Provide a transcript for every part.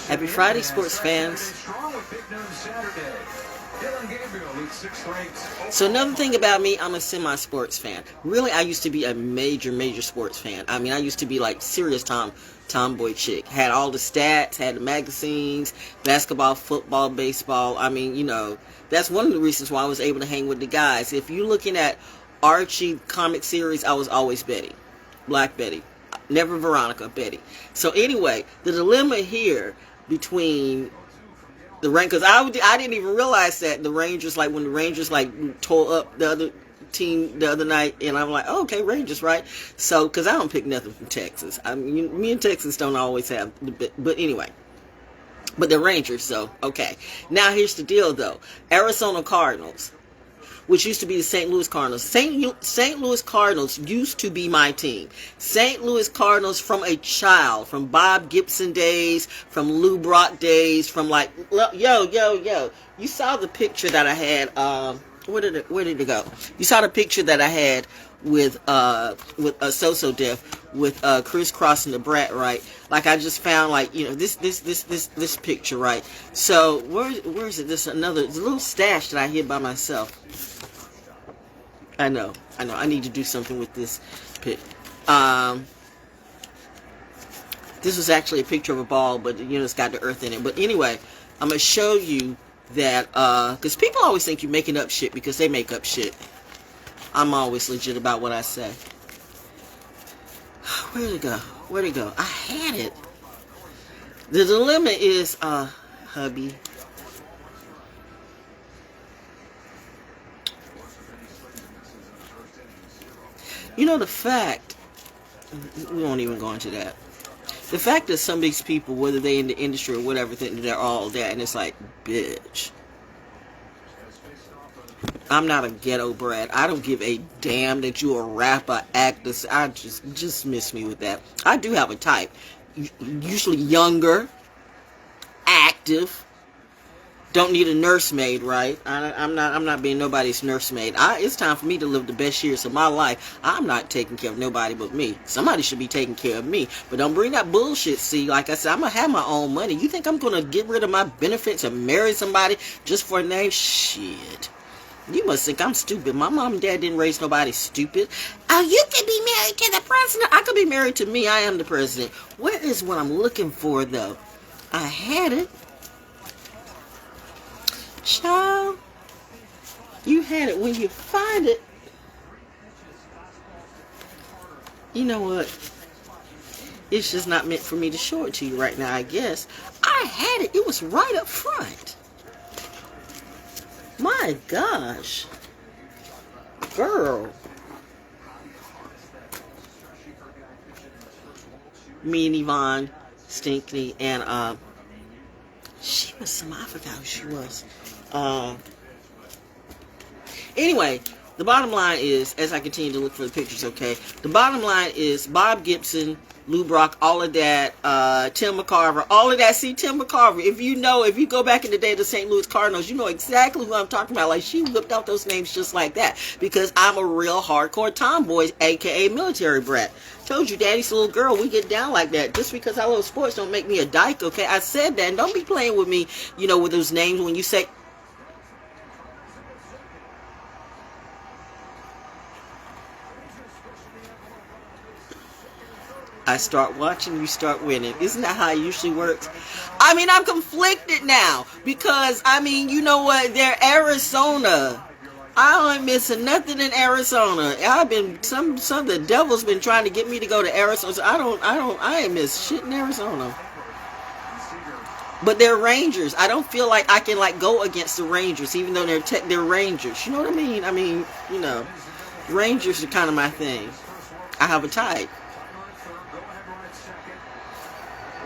Happy Friday, sports fans. So another thing about me, I'm a semi-sports fan. Really, I used to be a major sports fan. I mean, I used to be like serious tomboy chick. Had all the stats, had the magazines, basketball, football, baseball. I mean, you know, that's one of the reasons why I was able to hang with the guys. If you're looking at Archie comic series, I was always Betty. Black Betty. Never Veronica, Betty. So anyway, the dilemma here between the Rangers, because I didn't even realize that the Rangers, like when the Rangers like tore up the other team the other night, and I'm like, oh, okay, Rangers, right? So, because I don't pick nothing from Texas. I mean, me and Texas don't always have, but anyway. But the Rangers, so, okay. Now here's the deal, though. Arizona Cardinals, which used to be the St. Louis Cardinals. St. Louis Cardinals used to be my team. St. Louis Cardinals from a child, from Bob Gibson days, from Lou Brock days, from like, yo. You saw the picture that I had, where did it go? You saw the picture that I had with So Def, with Chris crossing the brat, right? Like I just found, like, you know, this picture, right? So where is it? This another little stash that I hid by myself. I know. I need to do something with this pic. This was actually a picture of a ball, but you know it's got the earth in it. But anyway, I'm gonna show you that because people always think you're making up shit because they make up shit. I'm always legit about what I say. Where'd it go? I had it. The dilemma is, hubby. You know, the fact, we won't even go into that. The fact that some of these people, whether they in the industry or whatever, think they're all that, and it's like, bitch. I'm not a ghetto brat. I don't give a damn that you're a rapper, actor. I just miss me with that. I do have a type. Usually younger, active. Don't need a nursemaid, right? I'm not being nobody's nursemaid. It's time for me to live the best years of my life. I'm not taking care of nobody but me. Somebody should be taking care of me. But don't bring that bullshit. See, like I said, I'm gonna have my own money. You think I'm gonna get rid of my benefits and marry somebody just for a name? Shit. You must think I'm stupid. My mom and dad didn't raise nobody stupid. Oh, you could be married to the president. I could be married to me. I am the president. Where is what I'm looking for, though? I had it. Child, you had it. When you find it, you know what? It's just not meant for me to show it to you right now, I guess. I had it. It was right up front. My gosh. Girl. Me and Yvonne Stinkney, and she was some, I forgot who she was. Anyway, the bottom line is, as I continue to look for the pictures, okay, the bottom line is Bob Gibson, Lou Brock, all of that, Tim McCarver, all of that. See, Tim McCarver, if you go back in the day to St. Louis Cardinals, you know exactly who I'm talking about. Like, she whipped out those names just like that, because I'm a real hardcore tomboy, aka military brat. Told you, daddy's a little girl, we get down like that. Just because I love sports don't make me a dyke, okay? I said that, and don't be playing with me, you know, with those names when you say... I start watching, you start winning. Isn't that how it usually works? I mean, I'm conflicted now, because, I mean, you know what? They're Arizona. I ain't missing nothing in Arizona. Some of the devil's been trying to get me to go to Arizona. So I ain't miss shit in Arizona. But they're Rangers. I don't feel like I can, like, go against the Rangers, even though they're Rangers. You know what I mean? I mean, you know, Rangers are kind of my thing. I have a type.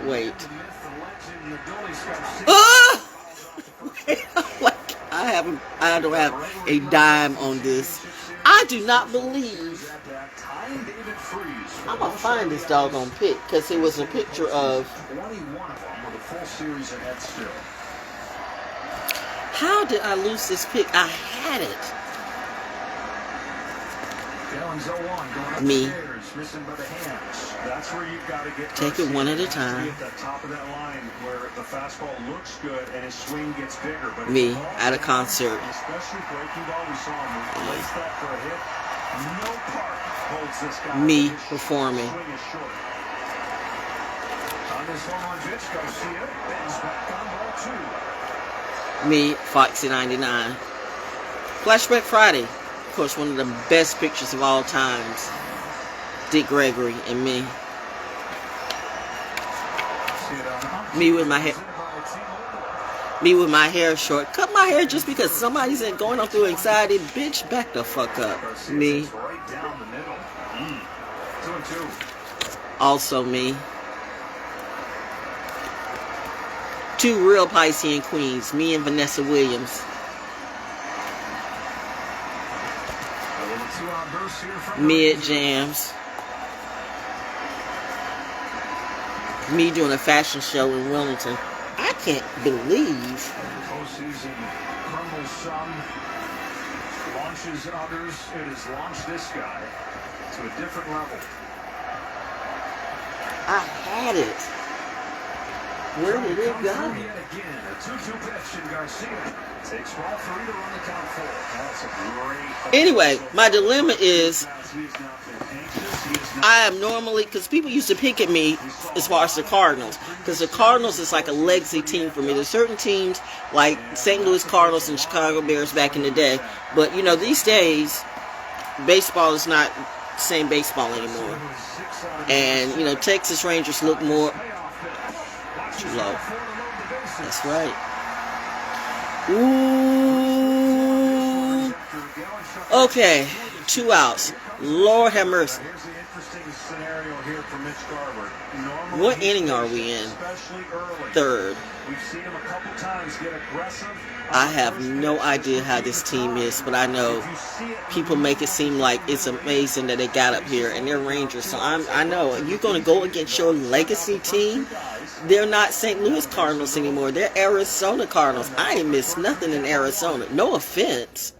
Wait. I don't have a dime on this. I do not believe. I'm gonna find this doggone pic, because it was a picture of. How did I lose this pic? I had it. Me. missing by the hands. That's where you've got to get. Take it one at a time. At the top of that line where the fastball looks good and his swing gets bigger. But me at a concert. Especially breaking ball, we saw him place that for a hit. No part holds this guy. Me performing. Swing is short. On this home run pitch, Garcia bends back on ball 2. Me, Foxy 99. Flashback Friday. Of course, one of the best pictures of all times. Dick Gregory and me. Me with my hair. Me with my hair short. Cut my hair just because somebody's going through anxiety. Bitch, back the fuck up. Me. Also me. 2 real Piscean queens. Me and Vanessa Williams. Mid jams. Me doing a fashion show in Wellington. I can't believe. Postseason crumbles some, launches others. It has launched this guy to a different level. I had it. Where did it go? Yet again, a 2-2 pitch, and Garcia takes ball 3 to run the count 4. That's a great. Anyway, my dilemma is I am normally, because people used to pick at me as far as the Cardinals, because the Cardinals is like a legacy team for me. There's certain teams like St. Louis Cardinals and Chicago Bears back in the day, but you know, these days baseball is not the same baseball anymore, and you know, Texas Rangers look more too low. That's right. Ooh. Okay, 2 outs. Lord have mercy. Here's the interesting scenario here for Mitch Garver. What inning are we in? Third. We've seen him a couple times get aggressive. I have no idea how this team is, but I know people make it seem like it's amazing that they got up here, and they're Rangers. So I know you're going to go against your legacy team. They're not St. Louis Cardinals anymore. They're Arizona Cardinals. I ain't missed nothing in Arizona. No offense,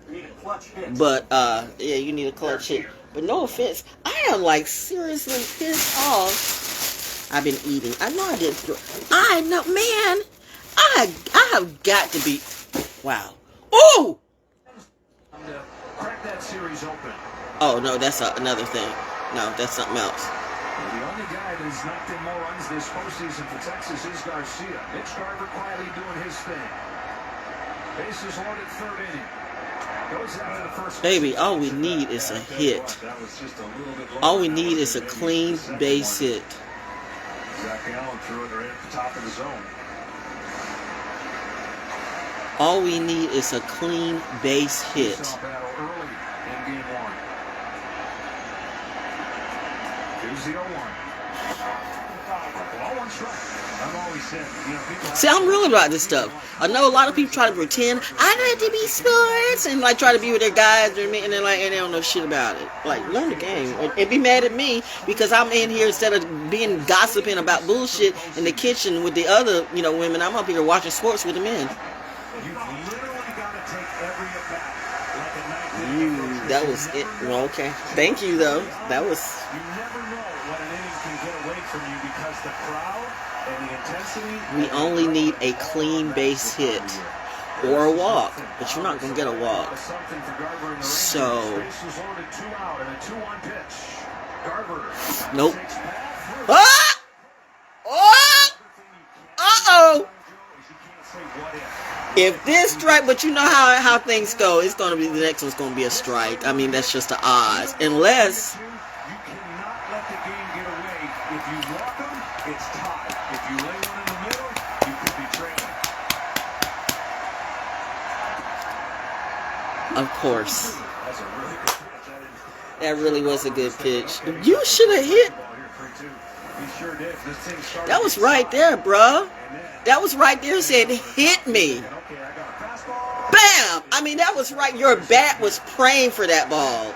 but yeah, you need a clutch hit. But no offense, I am like seriously pissed off. I've been eating. I know I didn't. I know, man. I have got to be. Wow. Ooh! Crack that series open. Oh, no, that's another thing. No, that's something else. The only guy that has knocked in more runs this postseason for Texas is Garcia. Mitch Garver quietly doing his thing. Bases loaded, 3rd inning. Goes after the first. Baby, all we need is a hit. All we need is a clean base hit. Zach Allen threw it right at the top of the zone. All we need is a clean base hit. Battle early in game 1. Here's the 0-1. Ball 1 strike. I've always said, you know, people. See, I'm real about this stuff. I know a lot of people try to pretend I like to be sports and like try to be with their guys and they're like, and they don't know shit about it. Like, learn the game and be mad at me because I'm in here instead of being gossiping about bullshit in the kitchen with the other, you know, women. I'm up here watching sports with the men. You've literally got to take every at bat like a 9th inning. That was it. Well, okay. Thank you, though. That was. You never know what an inning can get away from you because the crowd and the intensity. We only need a clean base hit or a walk, but you're not gonna get a walk. So. Nope. Ah! Oh! Uh-oh! If this strike, but you know how things go, it's gonna be the next one's gonna be a strike. I mean, that's just the odds. Unless you cannot let the game get away. If you walk them, it's tied. If you lay one in the middle, you could be trailing. Of course. That's a really good pitch. That really was a good pitch. You should have hit. He sure did. That was right there, bruh. That was right there. Said, hit me. Bam! I mean, that was right. Your bat was praying for that ball.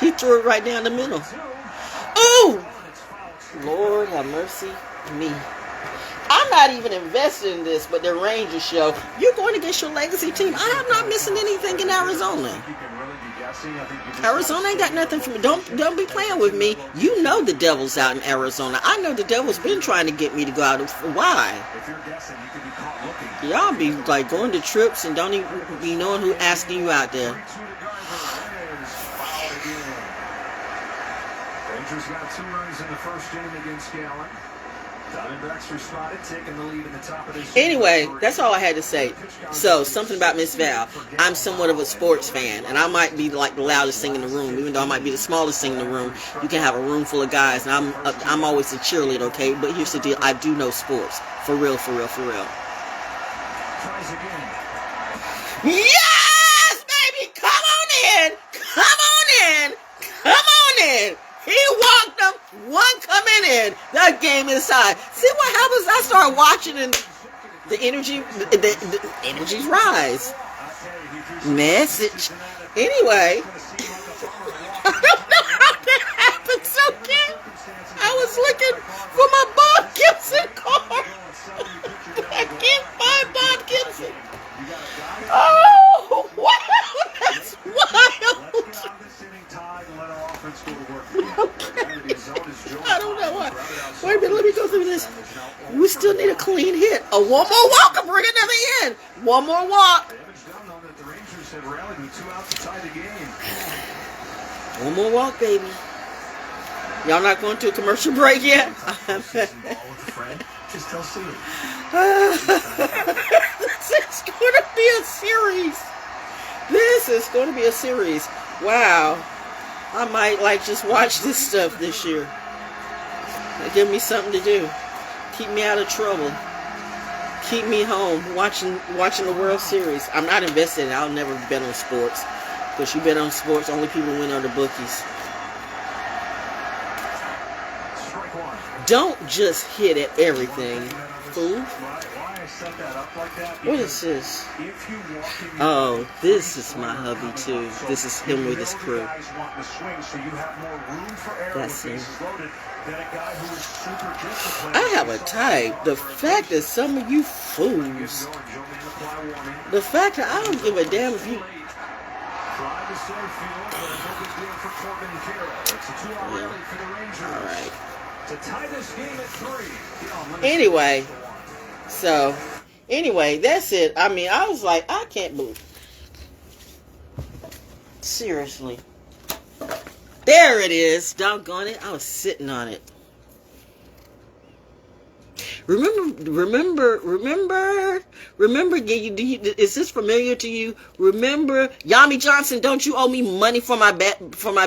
He threw it right down the middle. Ooh! Lord have mercy me. I'm not even invested in this, but the Rangers show. You're going against your legacy team. I am not missing anything in Arizona. Arizona ain't got nothing for me. Don't be playing with me. You know the devil's out in Arizona. I know the devil's been trying to get me to go out. Why? Y'all be like going to trips and don't even be knowing who asking you out there. Rangers got 2 runs in the first inning against Gallen. Diamondbacks responded, taking the lead in the top of this. Anyway, that's all I had to say. So, something about Miss Val. I'm somewhat of a sports fan, and I might be like the loudest thing in the room, even though I might be the smallest thing in the room. You can have a room full of guys, and I'm always a cheerleader, okay? But here's the deal: I do know sports, for real, for real, for real. Tries again. Yes, baby, come on in, come on in, come on in. He walked them, one coming in. That game inside. See what happens? I start watching and the energies rise. Message. Anyway, I don't know how that happened. So good. I was looking for my Bob Gibson card. I can't find Bob Gibson. Oh, wow, that's wild. I don't know why. Wait a minute, let me go through this. We still need a clean hit. Oh, one more walk and bring another in. One more walk. One more walk, baby. Y'all not going to a commercial break yet? Just tell Sue. This is going to be a series. This is going to be a series. Wow. I might just watch this stuff this year. Give me something to do. Keep me out of trouble. Keep me home watching the World Series. I'm not invested in it. I'll never bet on sports. Because you bet on sports, only people win are the bookies. Don't just hit at everything, fool. What is this? Oh, this is my hubby too. This is him with his crew. That's him. I have a type. The fact that some of you fools, the fact that I don't give a damn if you. All right. Anyway, that's it. I mean, I was like, I can't believe. Seriously. There it is. Doggone it. I was sitting on it. Remember, is this familiar to you? Remember, Yami Johnson, don't you owe me money for my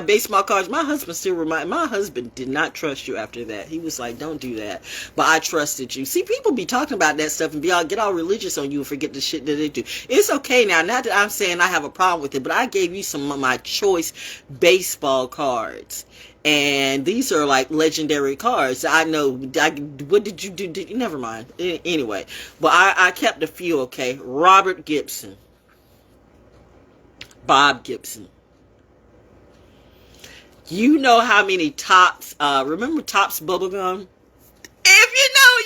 baseball cards? My husband did not trust you after that. He was like, don't do that. But I trusted you. See, people be talking about that stuff and get all religious on you and forget the shit that they do. It's okay now. Not that I'm saying I have a problem with it, but I gave you some of my choice baseball cards. And these are like legendary cards. I know. What did you do? Never mind. Anyway, but I kept a few. Okay, Robert Gibson, Bob Gibson. You know how many Tops? Remember Tops bubblegum? If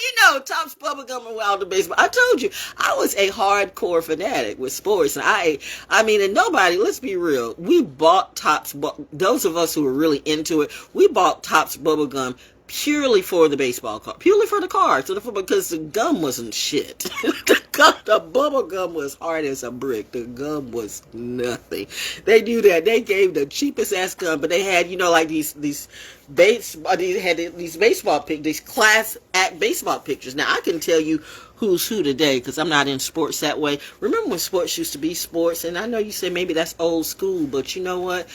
you know, Tops bubblegum and Wilder baseball. I told you, I was a hardcore fanatic with sports. And I mean, and nobody, let's be real, we bought Tops, those of us who were really into it, we bought Tops bubblegum purely for the baseball card, purely for the cards, because the gum wasn't shit. The bubble gum was hard as a brick. The gum was nothing. They do that. They gave the cheapest ass gum, but they had, like these baseball pictures, these class act baseball pictures. Now I can tell you who's who today because I'm not in sports that way. Remember when sports used to be sports? And I know you say maybe that's old school, but you know what?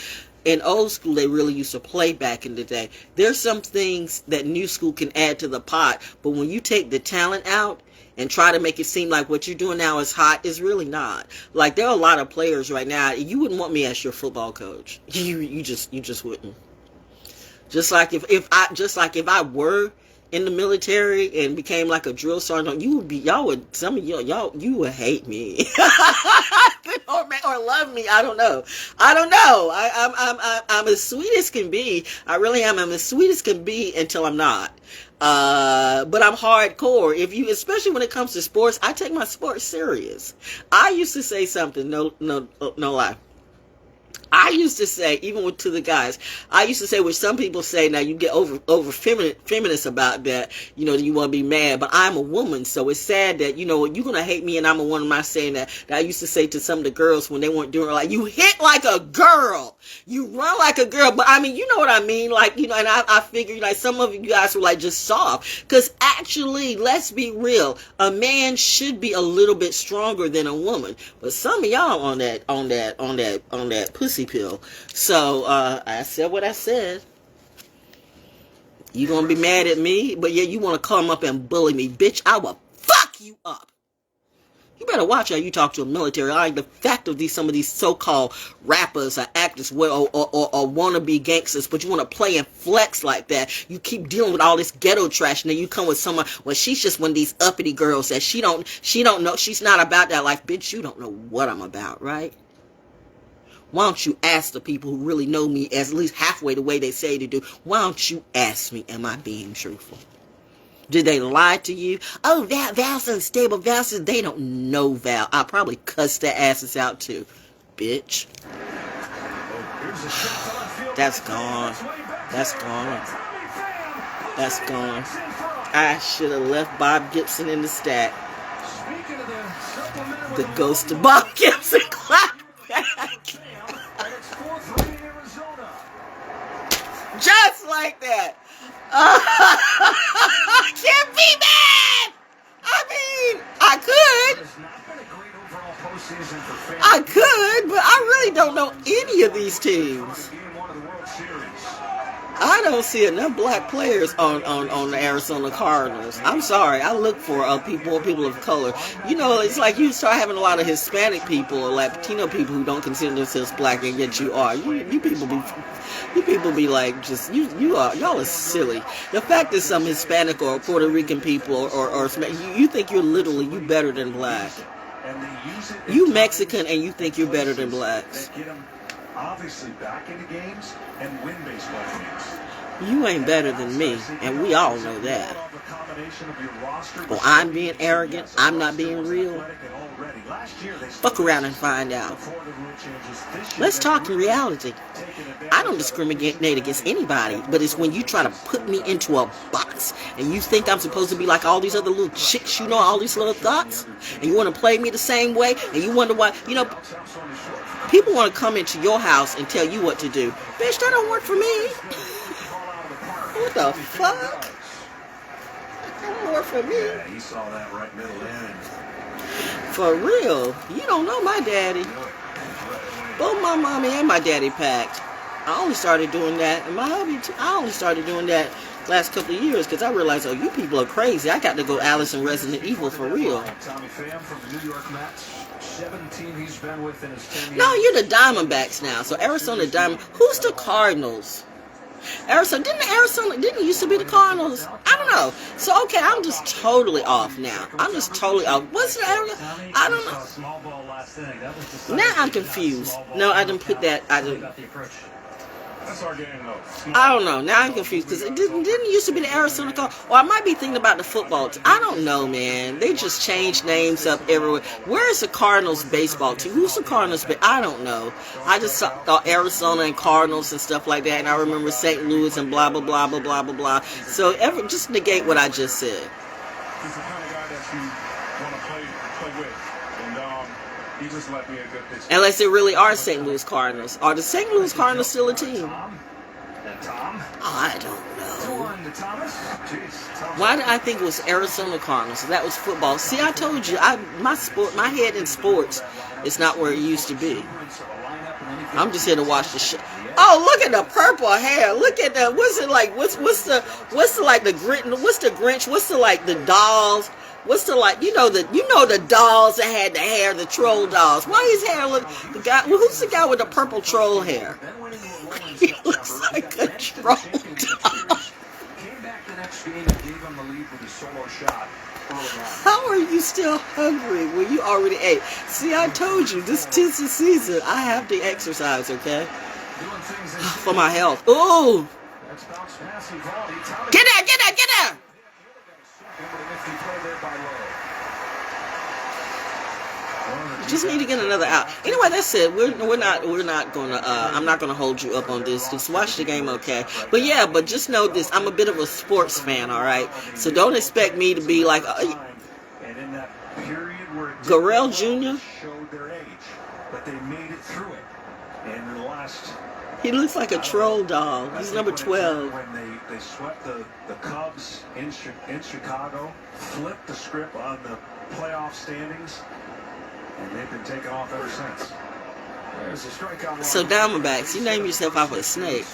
In old school, they really used to play back in the day. There's some things that new school can add to the pot, but when you take the talent out and try to make it seem like what you're doing now is hot, it's really not. Like, there are a lot of players right now, you wouldn't want me as your football coach. You just wouldn't. Just like if I were in the military and became like a drill sergeant, you would hate me. or love me. I don't know. I'm as sweet as can be. I really am. I'm as sweet as can be until I'm not. But I'm hardcore. Especially when it comes to sports, I take my sports serious. I used to say something, no lie. I used to say, even to the guys, I used to say, which some people say now, you get over feminist about that, you want to be mad, but I'm a woman, so it's sad that, you're going to hate me and I'm a woman. I'm saying that I used to say to some of the girls when they weren't doing it, like, you hit like a girl, you run like a girl, but I mean, you know what I mean, like, and I figured, like, some of you guys were like just soft, because actually, let's be real, a man should be a little bit stronger than a woman, but some of y'all on that pussy pill. So I said what I said. You gonna be mad at me, but yeah, you want to come up and bully me, bitch? I will fuck you up. You better watch how you talk to a military. I like the fact of some of these so-called rappers or actors or wannabe gangsters, but you want to play and flex like that. You keep dealing with all this ghetto trash, and then you come with someone, well, she's just one of these uppity girls that she don't know, she's not about that life. Bitch, you don't know what I'm about, right? Why don't you ask the people who really know me at least halfway the way they say they do? Why don't you ask me, am I being truthful? Did they lie to you? Oh, Val's unstable. Val says they don't know Val. I'll probably cuss their asses out too. Bitch. That's gone. That's gone. That's gone. I should have left Bob Gibson in the stack. The ghost of Bob Gibson clapped back. Just like that. I can't be mad. I mean, I could, but I really don't know any of these teams. I don't see enough black players on the Arizona Cardinals. I'm sorry. I look for people of color. It's like you start having a lot of Hispanic people or Latino people who don't consider themselves black, and yet you are. You people be like, just y'all are silly. The fact that some Hispanic or Puerto Rican people or you think you're literally you better than black. You Mexican and you think you're better than blacks. Obviously back into games and win baseball games. You ain't better than me, and we all know that. Well, I'm being arrogant. I'm not being real. Fuck around and find out. Let's talk in reality. I don't discriminate against anybody, but it's when you try to put me into a box and you think I'm supposed to be like all these other little chicks, all these little thoughts, and you want to play me the same way, and you wonder why, people want to come into your house and tell you what to do. Bitch, that don't work for me. What the fuck? That don't work for me. Yeah, he saw that right middle in. For real. You don't know my daddy. Both my mommy and my daddy packed. I only started doing that, and my hubby too. I only started doing that last couple of years because I realized, you people are crazy. I got to go Alice in Resident Evil for real. Tommy Pham from the New York Mets. 17 he's been with in his 10 years. No, you're the Diamondbacks now. So Arizona Diamond. Who's the Cardinals? Didn't it used to be the Cardinals? I don't know. So okay, I'm just totally off now. I'm just totally off. What's the area? I don't know. Now I'm confused. No, I didn't put that. That's our game, though. I don't know. Now I'm confused because it didn't used to be the Arizona Cardinals. Or I might be thinking about the football team. I don't know, man. They just changed names up everywhere. Where's the Cardinals baseball team? Who's the Cardinals? I don't know. I just thought Arizona and Cardinals and stuff like that, and I remember St. Louis and blah blah blah blah blah blah blah. So just negate what I just said. He's the kind of guy that you want to play with, and he just let me a good pitch. Unless they really are St. Louis Cardinals. Are the St. Louis Cardinals still a team? Tom? I don't know. Jeez, Why did I think it was Arizona Cardinals? So that was football. See, I told you, my head in sports is not where it used to be. I'm just here to watch the show. Oh, look at the purple hair. Look at the, what's it like? What's the like the Grinch? What's the Grinch? What's the like the dolls? What's the like? You know the dolls that had the hair, the troll dolls. Why his hair look? The guy. Who's the guy with the purple troll hair? He looks like a troll doll. How are you still hungry when you already ate? See, I told you this 'tis the season. I have to exercise, okay? For my health. Ooh! Get there! Get there! Get there! just need to get another out. Anyway, that's it. We're not gonna. I'm not gonna hold you up on this. Just watch the game, okay? But yeah, but just know this: I'm a bit of a sports fan, all right. So don't expect me to be like Garrell Jr. Showed their age, but they made it through it. And the last. He looks like a troll doll. He's number 12. When they swept the Cubs in Chicago, flipped the script on the playoff standings, and they've been taking off ever since. There's a strikeout. So Diamondbacks, you name yourself off a snake.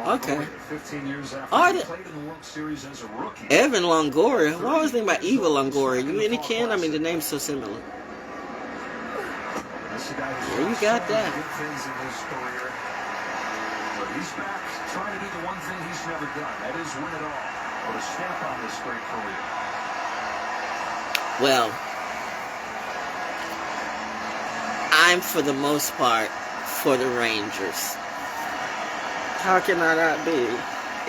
Okay. 15 years after All he right. played in the World Series as a rookie. Evan Longoria. Why was I thinking about Eva Longoria? You any kin? I mean, the name's so similar. Yeah, you got that. Good things in his career, but he's back trying to do the one thing he's never done. That is win it all. Put a stamp on this great career. Well, I'm for the most part for the Rangers. How can I not be?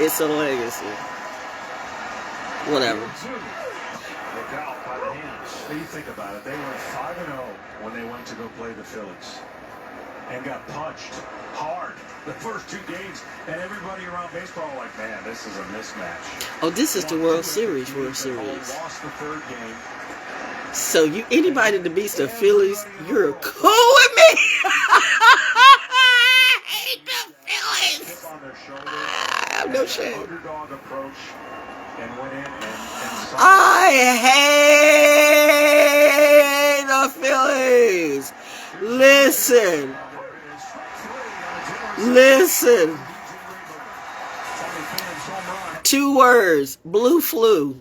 It's a legacy. Whatever. Look out by the hands. What do you think about it? They went 5-0 when they went to go play the Phillies and got punched hard the first two games, and everybody around baseball like, man, this is a mismatch. Oh, this is the World Series. Lost the third game. So anybody that beats the Phillies, you're cool with me. I hate the Phillies. I have no shame. Underdog approach and went in and I hate the Phillies. Listen. 2 words. Blue flu.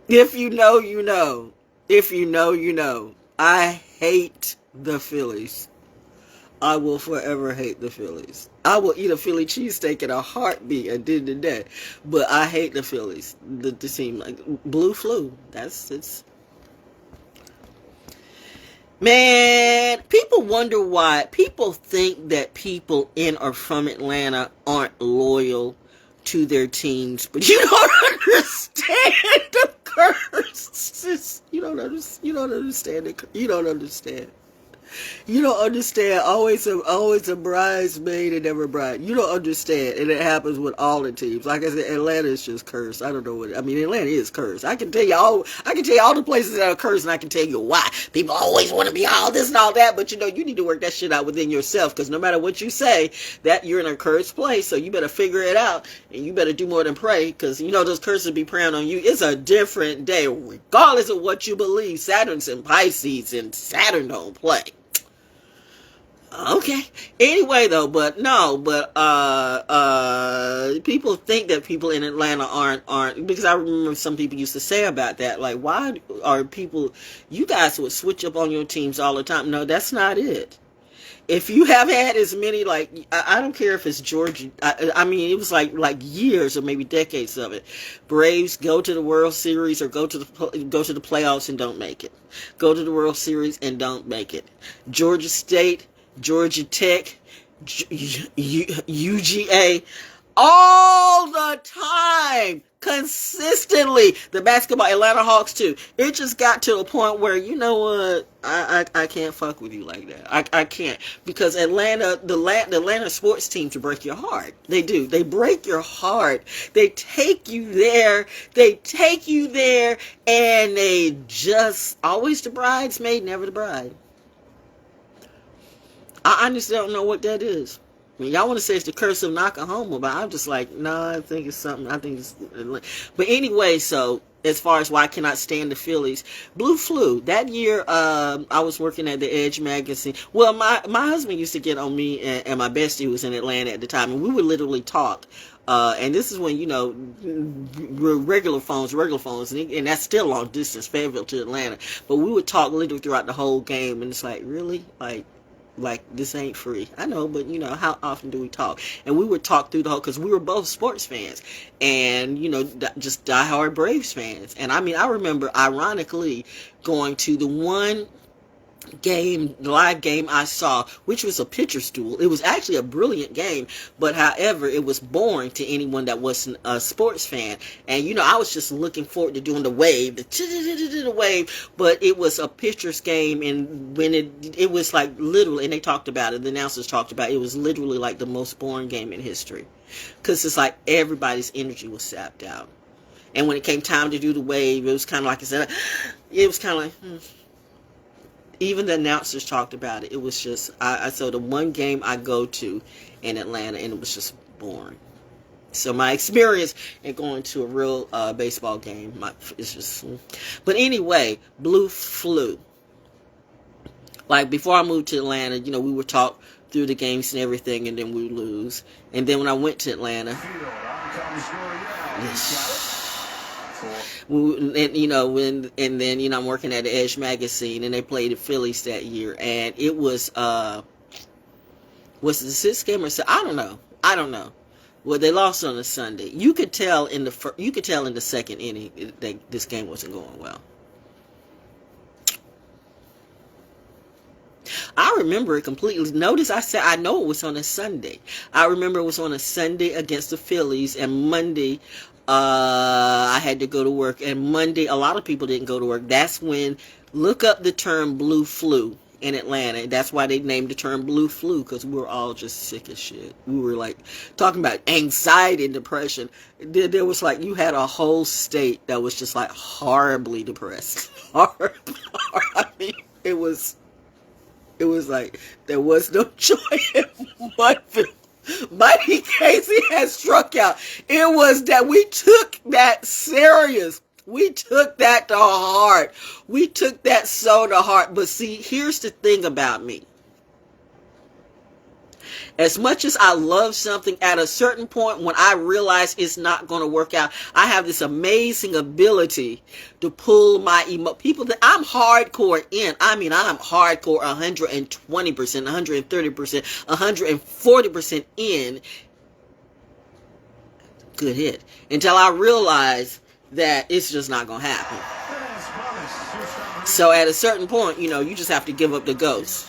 If you know, you know. If you know, you know. I hate the Phillies. I will forever hate the Phillies. I will eat a Philly cheesesteak in a heartbeat at the end of the day. But I hate the Phillies. The team, like blue flu. It's. Man, people wonder why. People think that people in or from Atlanta aren't loyal to their teams, but you don't understand the curse. You don't understand it. You don't understand. You don't understand. Always a bridesmaid and never a bride. You don't understand, and it happens with all the teams. Like I said, Atlanta is just cursed. I don't know what. I mean, Atlanta is cursed. I can tell you all the places that are cursed, and I can tell you why. People always want to be all this and all that, but you need to work that shit out within yourself. Because no matter what you say, that you're in a cursed place. So you better figure it out, and you better do more than pray. Because those curses be preying on you. It's a different day, regardless of what you believe. Saturn's in Pisces, and Saturn don't play. Okay. Anyway, though, people think that people in Atlanta aren't, because I remember some people used to say about that, like, why are people, you guys would switch up on your teams all the time. No, that's not it. If you have had as many, like, I don't care if it's Georgia, I mean, it was like years or maybe decades of it. Braves go to the World Series or go to the playoffs and don't make it. Go to the World Series and don't make it. Georgia State, Georgia Tech, UGA, all the time, consistently. The basketball, Atlanta Hawks too. It just got to a point where, you know what, I can't fuck with you like that. I can't, because the Atlanta sports teams break your heart. They do. They break your heart. They take you there, and they just always the bridesmaid, never the bride. I honestly don't know what that is. I mean, y'all want to say it's the curse of Oklahoma, but I'm just like, no, I think it's something. But anyway, so as far as why I cannot stand the Phillies, blue flu. That year, I was working at the Edge magazine. Well, my husband used to get on me, and my bestie who was in Atlanta at the time, and we would literally talk. And this is when, regular phones, and that's still long distance, Fayetteville to Atlanta. But we would talk literally throughout the whole game, and it's like, really? Like, this ain't free. I know, but, how often do we talk? And we would talk through the whole, because we were both sports fans. And, just diehard Braves fans. And, I mean, I remember, ironically, going to the one live game I saw, which was a pitcher's duel. It was actually a brilliant game, but however, it was boring to anyone that wasn't a sports fan. And I was just looking forward to doing the wave, the wave, but it was a pitcher's game, and when it was like literally, and they talked about it, the announcers talked about it, it was literally like the most boring game in history, because it's like everybody's energy was sapped out. And when it came time to do the wave, it was kind of like I said, it was kind of like. Even the announcers talked about it. It was just, I saw the one game I go to in Atlanta, and it was just boring. So my experience in going to a real baseball game, it's just. But anyway, Blue flu. Like before I moved to Atlanta, we would talk through the games and everything, and then we would lose. And then when I went to Atlanta, and then I'm working at the Edge magazine, and they played the Phillies that year, and it was the sixth game or so? I don't know. Well, they lost on a Sunday. You could tell in the second inning that this game wasn't going well. I remember it completely. Notice I said I know it was on a Sunday. I remember it was on a Sunday against the Phillies, and Monday I had to go to work. And Monday, a lot of people didn't go to work. That's when, look up the term blue flu in Atlanta. That's why they named the term blue flu, because we were all just sick as shit. We were like talking about anxiety and depression. There was like, you had a whole state that was just like horribly depressed. Horribly. I mean, it was like there was no joy in Mudville. Mighty Casey had struck out. It was that we took that serious. We took that to heart. We took that so to heart. But see, here's the thing about me. As much as I love something, at a certain point when I realize it's not going to work out, I have this amazing ability to pull my people that I'm hardcore in. I mean, I'm hardcore 120%, 130%, 140% in. Good hit. Until I realize that it's just not going to happen. So at a certain point, you just have to give up the ghost.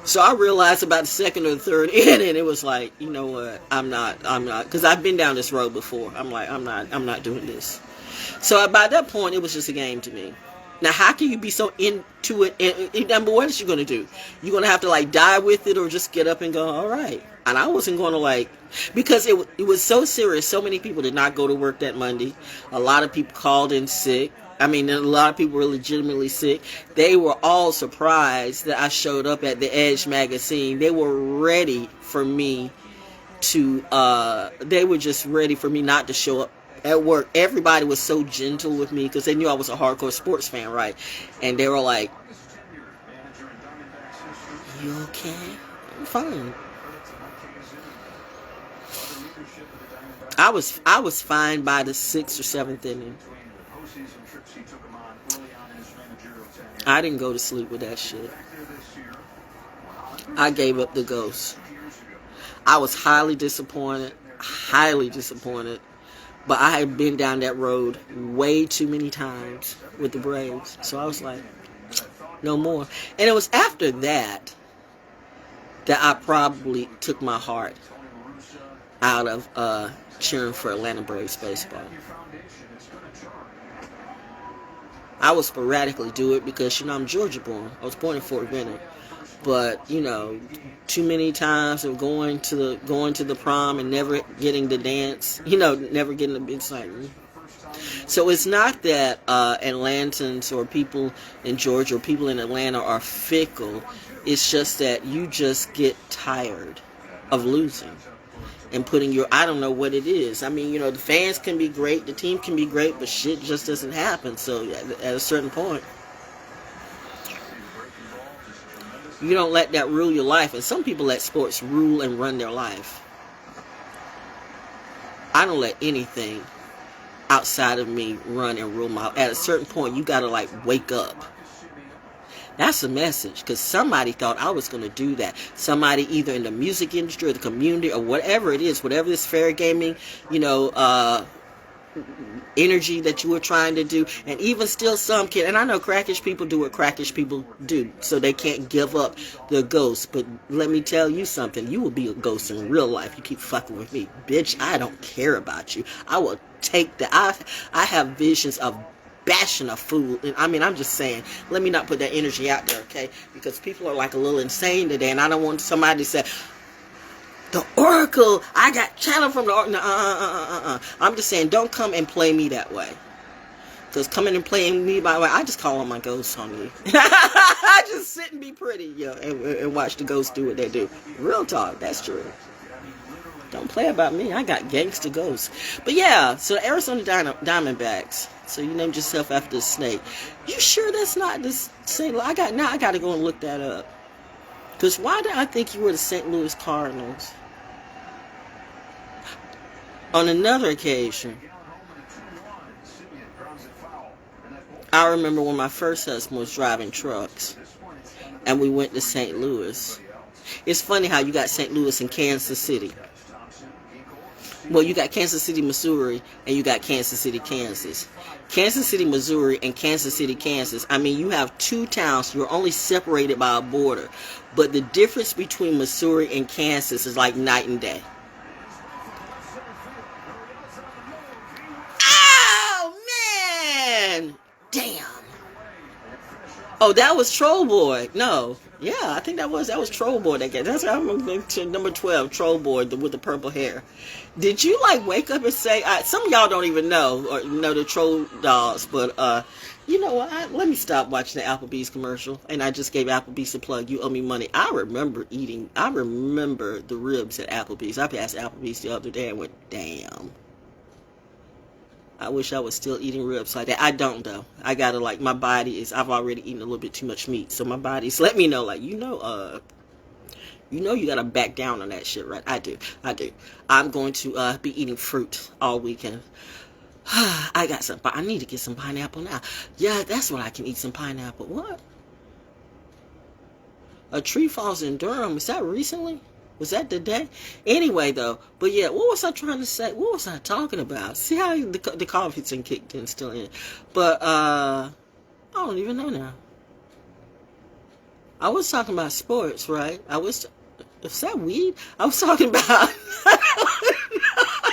So I realized about the second or the third inning, it was like, you know what, I'm not, because I've been down this road before. I'm like, I'm not doing this. So by that point, it was just a game to me. Now, how can you be so into it? And what is you going to do? You're going to have to like die with it, or just get up and go, all right. And I wasn't going to because it was so serious. So many people did not go to work that Monday. A lot of people called in sick. I mean, a lot of people were legitimately sick. They were all surprised that I showed up at the Edge magazine. They were ready for me they were just ready for me not to show up at work. Everybody was so gentle with me because they knew I was a hardcore sports fan, right? And they were like, you okay? I'm fine. I was fine by the 6th or 7th inning. I didn't go to sleep with that shit. I gave up the ghost. I was highly disappointed. But I had been down that road way too many times with the Braves. So I was like, no more. And it was after that I probably took my heart out of cheering for Atlanta Braves baseball. I would sporadically do it because, I'm Georgia born. I was born in Fort Benning. But, too many times of going to the prom and never getting the dance, never getting the excitement. So it's not that Atlantans or people in Georgia or people in Atlanta are fickle. It's just that you just get tired of losing and putting I don't know what it is. I mean, the fans can be great, the team can be great, but shit just doesn't happen. So at a certain point, you don't let that rule your life. And some people let sports rule and run their life. I don't let anything outside of me run and rule my life. At a certain point, you gotta wake up. That's a message, because somebody thought I was going to do that. Somebody either in the music industry or the community or whatever it is, whatever this fair gaming, energy that you were trying to do, and even still some kid, and I know crackish people do what crackish people do, so they can't give up the ghost, but let me tell you something, you will be a ghost in real life. You keep fucking with me, bitch. I don't care about you. I will take that. I have visions of bashing a fool, and I mean, I'm just saying, let me not put that energy out there, okay, because people are like a little insane today, and I don't want somebody to say, the Oracle, I got channel from the Oracle. I'm just saying, don't come and play me that way. Because coming and playing me by way, I just call on my ghosts on you. I just sit and be pretty, and watch the ghosts do what they do. Real talk, that's true. Don't play about me. I got gangster ghosts. But yeah, so the Arizona Diamondbacks. So you named yourself after the snake. You sure that's not the St. I got to go and look that up. Because why did I think you were the St. Louis Cardinals? On another occasion, I remember when my first husband was driving trucks, and we went to St. Louis. It's funny how you got St. Louis and Kansas City. Well, you got Kansas City, Missouri, and you got Kansas City, Kansas. Kansas City, Missouri, and Kansas City, Kansas. I mean, you have two towns. You're only separated by a border. But the difference between Missouri and Kansas is like night and day. Oh, man! Damn. Oh, that was Troll Boy. No. Yeah, I think that was Troll Boy that guy. That's how I'm going to number 12, Troll Boy with the purple hair. Did you like wake up and say, some of y'all don't even know or know the Troll Dogs, but you know what? Let me stop watching the Applebee's commercial. And I just gave Applebee's a plug. You owe me money. I remember the ribs at Applebee's. I passed Applebee's the other day and went, damn. I wish I was still eating ribs like that. I don't, though. I gotta, like, my body is, I've already eaten a little bit too much meat. So my body's let me know, like, you know you gotta back down on that shit, right? I do. I'm going to be eating fruit all weekend. I need to get some pineapple now. Yeah, that's what I can eat, some pineapple. What? A tree falls in Durham. Is that recently? Was that the day? Anyway, though. But yeah, what was I trying to say? What was I talking about? See how the coffee's in kicked in, still in. But, I don't even know now. I was talking about sports, right? Is that weed? I was talking about...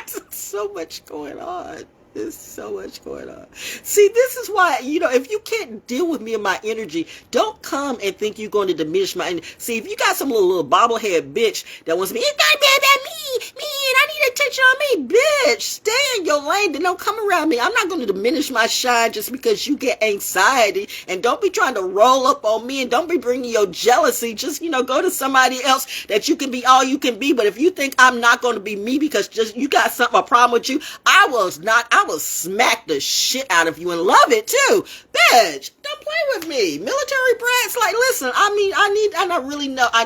There's so much going on. There's so much going on. See, this is why, if you can't deal with me and my energy, don't come and think you're going to diminish my energy. See, if you got some little bobblehead bitch that wants to be, it's got to be about me, and I need attention on me, bitch. Stay in your lane, then don't come around me. I'm not going to diminish my shine just because you get anxiety, and don't be trying to roll up on me, and don't be bringing your jealousy. Just, go to somebody else that you can be all you can be. But if you think I'm not going to be me because just you got a problem with you, I will smack the shit out of you and love it too. Bitch, don't play with me. Military brats, like, listen, I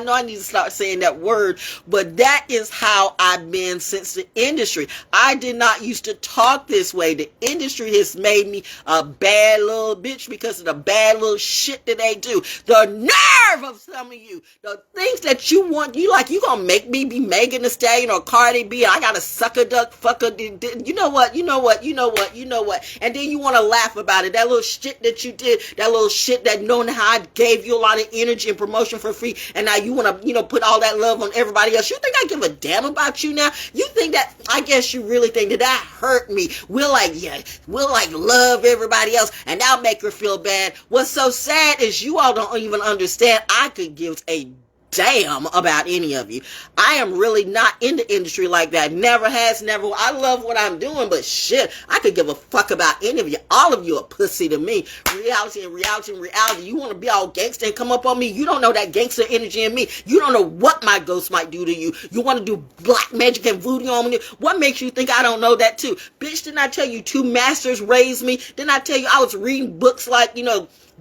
know I need to start saying that word, but that is how I've been since the industry. I did not used to talk this way. The industry has made me a bad little bitch because of the bad little shit that they do. The nerve of some of you. The things that you want, you gonna make me be Megan Thee Stallion or Cardi B. I gotta suck a duck, fuck a, you know what? And then you want to laugh about it. That little shit that you did, that little shit that knowing how I gave you a lot of energy and promotion for free, and now you want to, put all that love on everybody else. You think I give a damn about you now? You think that, I guess you really think that hurt me. We'll love everybody else, and that'll make her feel bad. What's so sad is you all don't even understand I could give a damn about any of you. I am really not in the industry like that. Never has, never. I love what I'm doing, but shit, I could give a fuck about any of you. All of you are pussy to me. Reality. You want to be all gangster and come up on me? You don't know that gangster energy in me. You don't know what my ghost might do to you. You want to do black magic and voodoo on me? What makes you think I don't know that too? Bitch, didn't I tell you 2 masters raised me? Didn't I tell you I was reading books like,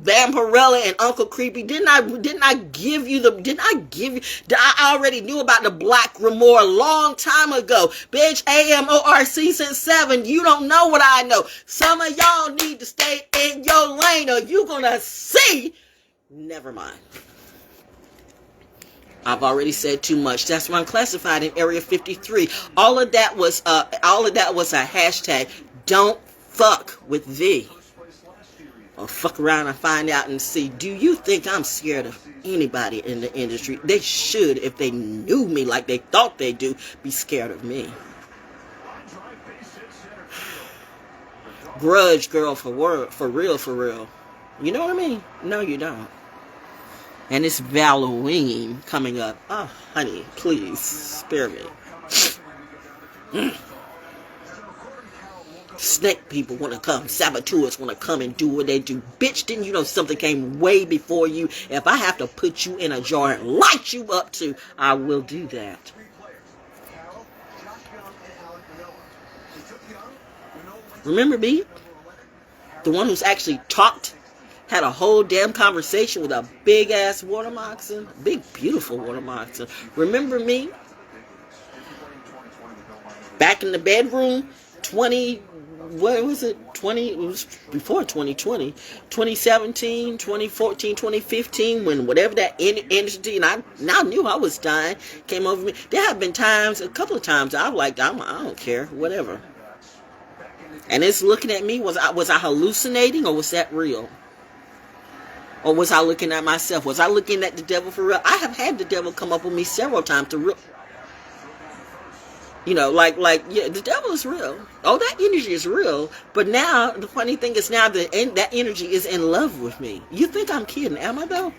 Vampirella and Uncle Creepy? I already knew about the Black Grimoire a long time ago. Bitch, AMORC since 7. You don't know what I know. Some of y'all need to stay in your lane or you gonna see. Never mind. I've already said too much. That's why I'm classified in Area 53. All of that was a hashtag. Don't fuck with V. Or fuck around and find out and see, do you think I'm scared of anybody in the industry? They should, if they knew me like they thought they do, be scared of me. Grudge girl for real. You know what I mean? No, you don't. And it's Halloween coming up. Oh, honey, please spare me. Snake people want to come. Saboteurs want to come and do what they do. Bitch, didn't you know something came way before you? If I have to put you in a jar and light you up too, I will do that. Remember me? The one who's actually talked, had a whole damn conversation with a big ass water moccasin. Big, beautiful water moccasin. Remember me? Back in the bedroom, 20, what was it? 20, it was before 2020, 2017, 2014, 2015, when whatever that entity, and I knew I was dying, came over me. There have been times, a couple of times, I don't care, whatever. And it's looking at me, was I hallucinating, or was that real? Or was I looking at myself? Was I looking at the devil for real? I have had the devil come up with me several times to real. You know, like, yeah, the devil is real. Oh, that energy is real. But now, the funny thing is now that energy is in love with me. You think I'm kidding, am I though?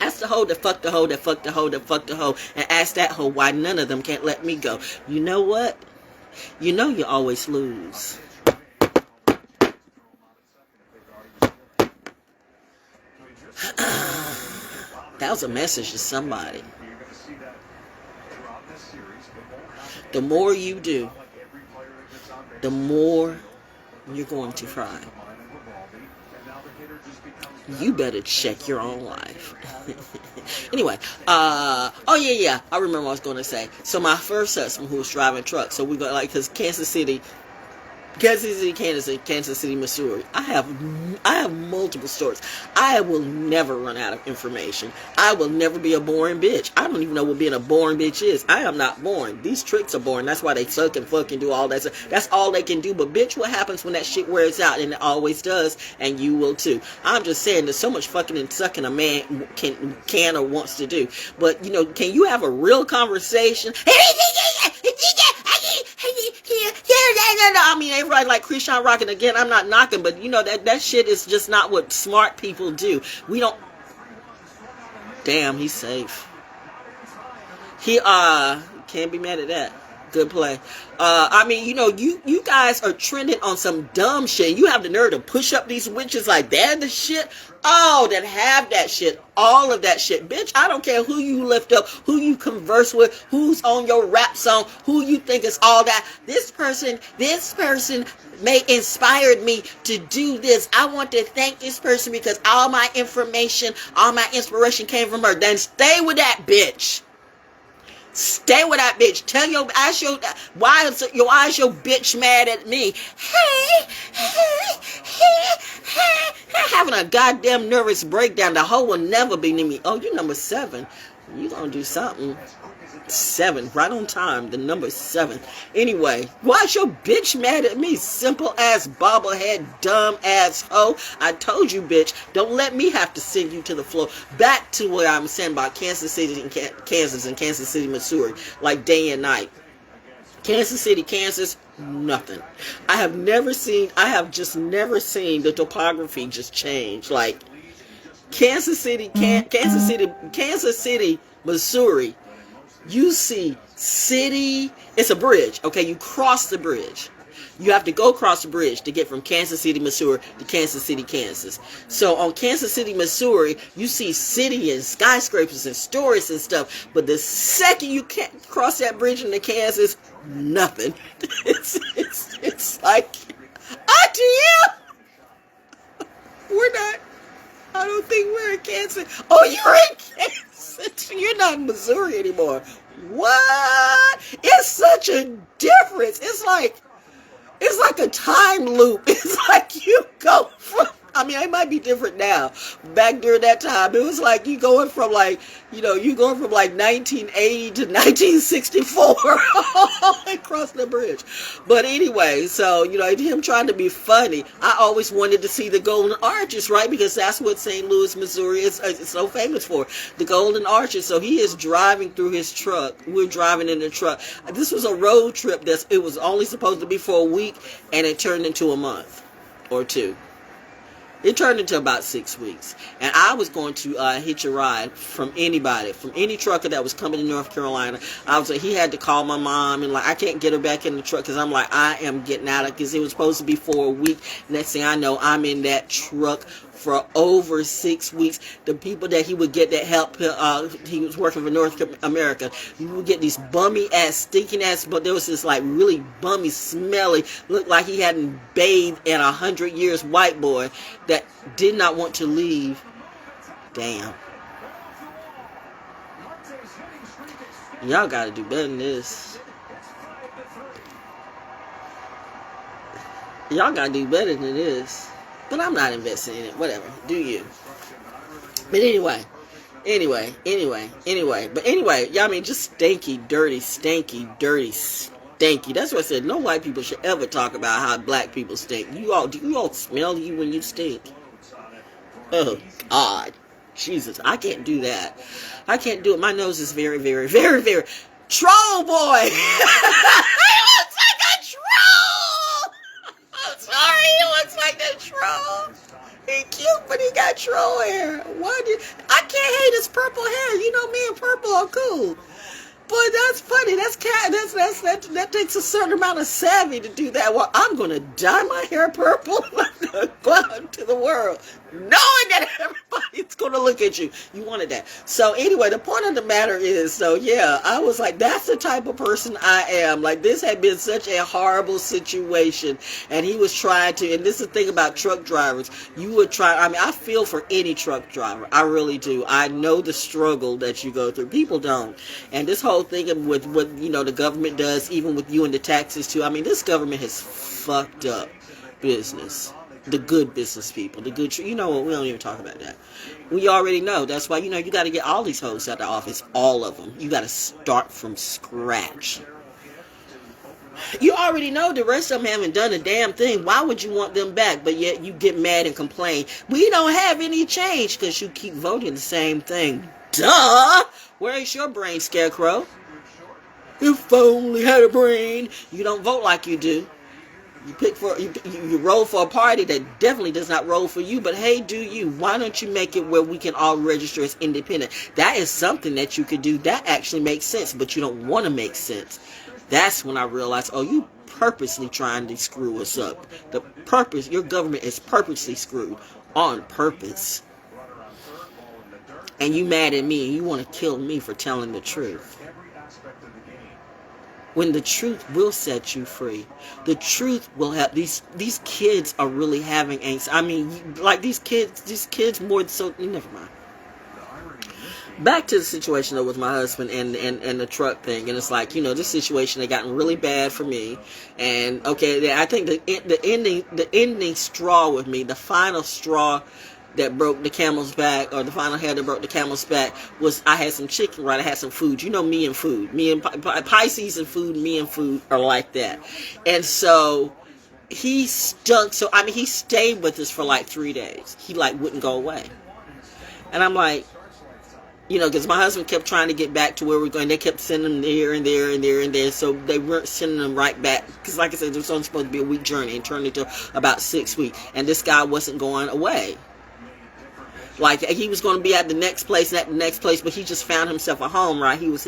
Ask the hoe that fuck the hoe that fuck the hoe that fuck the hoe, and ask that hoe why none of them can't let me go. You know what? You know you always lose. That was a message to somebody. The more you do, the more you're going to cry. You better check your own life. Anyway, oh yeah, I remember what I was going to say. So my first husband, who was driving truck, so we go like, because Kansas City, Kansas City, Missouri. I have multiple stories. I will never run out of information. I will never be a boring bitch. I don't even know what being a boring bitch is. I am not boring. These tricks are boring. That's why they suck and fuck and do all that stuff. That's all they can do. But bitch, what happens when that shit wears out? And it always does. And you will too. I'm just saying, there's so much fucking and sucking a man can or wants to do. But you know, can you have a real conversation? I mean, everybody like Christian rocking again. I'm not knocking, but you know that shit is just not what smart people do. We don't. Damn, he's safe. He can't be mad at that. Good play. I mean, you know, you guys are trending on some dumb shit. You have the nerve to push up these witches like that, the shit. Oh, that have that shit. All of that shit. Bitch, I don't care who you lift up, who you converse with, who's on your rap song, who you think is all that. This person may inspired me to do this. I want to thank this person because all my information, all my inspiration came from her. Then stay with that bitch. Stay with that bitch. Why is your bitch mad at me? Having a goddamn nervous breakdown. The hoe will never be near me. Oh, you number 7. You gonna do something. 7, right on time. The number 7. Anyway, why is your bitch mad at me? Simple ass bobblehead, dumb ass hoe. I told you, bitch. Don't let me have to send you to the floor. Back to what I'm saying about Kansas City and Kansas and Kansas City, Missouri, like day and night. Kansas City, Kansas, nothing. I have just never seen the topography just change. Like Kansas City, Missouri. You see city, it's a bridge, okay? You cross the bridge. You have to go across the bridge to get from Kansas City, Missouri to Kansas City, Kansas. So on Kansas City, Missouri, you see city and skyscrapers and stories and stuff. But the second you can't cross that bridge into Kansas, nothing. It's like, ITM! We're not, I don't think we're in Kansas. Oh, you're in Kansas. You're not in Missouri anymore. What? It's such a difference. It's like a time loop. It's like you go from I mean, it might be different now. Back during that time, it was like you going from like, you going from like 1980 to 1964 across the bridge. But anyway, so, him trying to be funny, I always wanted to see the Golden Arches, right? Because that's what St. Louis, Missouri is so famous for, the Golden Arches. So he is driving through his truck. We're driving in the truck. This was a road trip it was only supposed to be for a week, and it turned into a month or two. It turned into about 6 weeks. And I was going to hitch a ride from anybody, from any trucker that was coming to North Carolina. I was like, he had to call my mom, and like, I can't get her back in the truck because I'm like, I am getting out of it, because it was supposed to be for a week. Next thing I know, I'm in that truck for over 6 weeks. The people that he would get that help, he was working for North America. You would get these bummy ass, stinking ass, but there was this like really bummy, smelly, looked like he hadn't bathed in 100 years white boy that did not want to leave. Damn. Y'all gotta do better than this. Y'all gotta do better than this. But I'm not investing in it. Whatever. Do you? But anyway. But anyway, y'all, I mean, just stanky, dirty, stanky, dirty, stanky. That's what I said. No white people should ever talk about how black people stink. Do you all smell you when you stink? Oh, God. Jesus, I can't do that. I can't do it. My nose is very, very, very, very troll boy. He looks like a troll. I'm sorry, he looks like a troll. He cute, but he got troll hair. I can't hate his purple hair. You know, me and purple are cool. Boy, that's funny. That takes a certain amount of savvy to do that. Well, I'm gonna dye my hair purple and go out into the world, knowing that everybody's gonna look at you. You wanted that. So anyway, the point of the matter is, so yeah, I was like, that's the type of person I am. Like, this had been such a horrible situation, and he was trying to. And this is the thing about truck drivers. You would try. I mean, I feel for any truck driver. I really do. I know the struggle that you go through. People don't. And this whole thing with what the government does, even with you and the taxes too. I mean, this government has fucked up business. The good business people, the good, we don't even talk about that. We already know. That's why, you got to get all these hoes out of the office, all of them. You got to start from scratch. You already know the rest of them haven't done a damn thing. Why would you want them back? But yet you get mad and complain. We don't have any change because you keep voting the same thing. Duh! Where is your brain, Scarecrow? If I only had a brain. You don't vote like you do. You roll for a party that definitely does not roll for you. But hey, do you? Why don't you make it where we can all register as independent? That is something that you could do. That actually makes sense, but you don't want to make sense. That's when I realized, you purposely trying to screw us up. Your government is purposely screwed on purpose. And you mad at me and you want to kill me for telling the truth. When the truth will set you free. The truth will have these kids are really having anxiety. I mean, like these kids more so. Never mind. Back to the situation though with my husband and the truck thing, and it's like, this situation had gotten really bad for me, and okay, I think the ending straw with me, the final straw that broke the camel's back, or the final hair that broke the camel's back, was I had some chicken, right? I had some food. Me and food. Me and Pisces and food, me and food are like that. And so he stuck. So, I mean, he stayed with us for like 3 days. He like wouldn't go away. And I'm like, because my husband kept trying to get back to where we're going. They kept sending them there and there and there and there. So they weren't sending them right back. Because like I said, it was only supposed to be a week journey and turned into about 6 weeks. And this guy wasn't going away. Like, he was going to be at the next place, but he just found himself a home, right? He was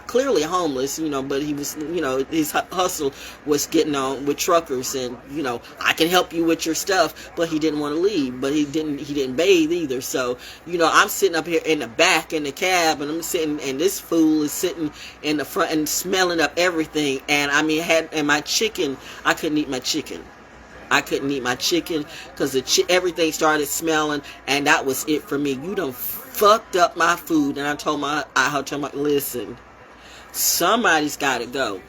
clearly homeless, but he was, his hustle was getting on with truckers, and, I can help you with your stuff, but he didn't want to leave, but he didn't bathe either. So, I'm sitting up here in the back in the cab, and I'm sitting, and this fool is sitting in the front and smelling up everything. And I mean, my chicken, I couldn't eat my chicken. I couldn't eat my chicken because everything started smelling, and that was it for me. You done fucked up my food. And I told my, listen, somebody's got to go.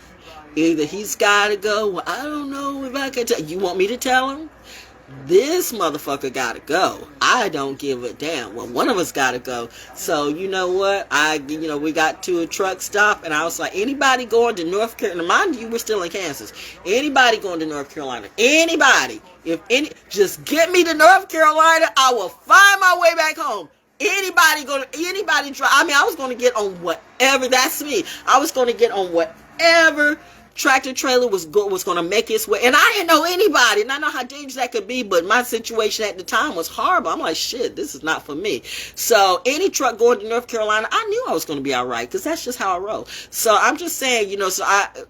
Either he's got to go. Well, I don't know if I can tell. You want me to tell him? This motherfucker gotta go. I don't give a damn. Well, one of us gotta go. So you know what? We got to a truck stop, and I was like, anybody going to North Carolina? Mind you, we're still in Kansas. Anybody going to North Carolina? Anybody? If any, just get me to North Carolina. I will find my way back home. Anybody try? I mean, I was going to get on whatever. That's me. I was going to get on whatever tractor trailer was going to make its way, and I didn't know anybody, and I know how dangerous that could be, but my situation at the time was horrible. I'm like, shit, this is not for me. So any truck going to North Carolina, I knew I was going to be all right, because that's just how I roll. So I'm just saying,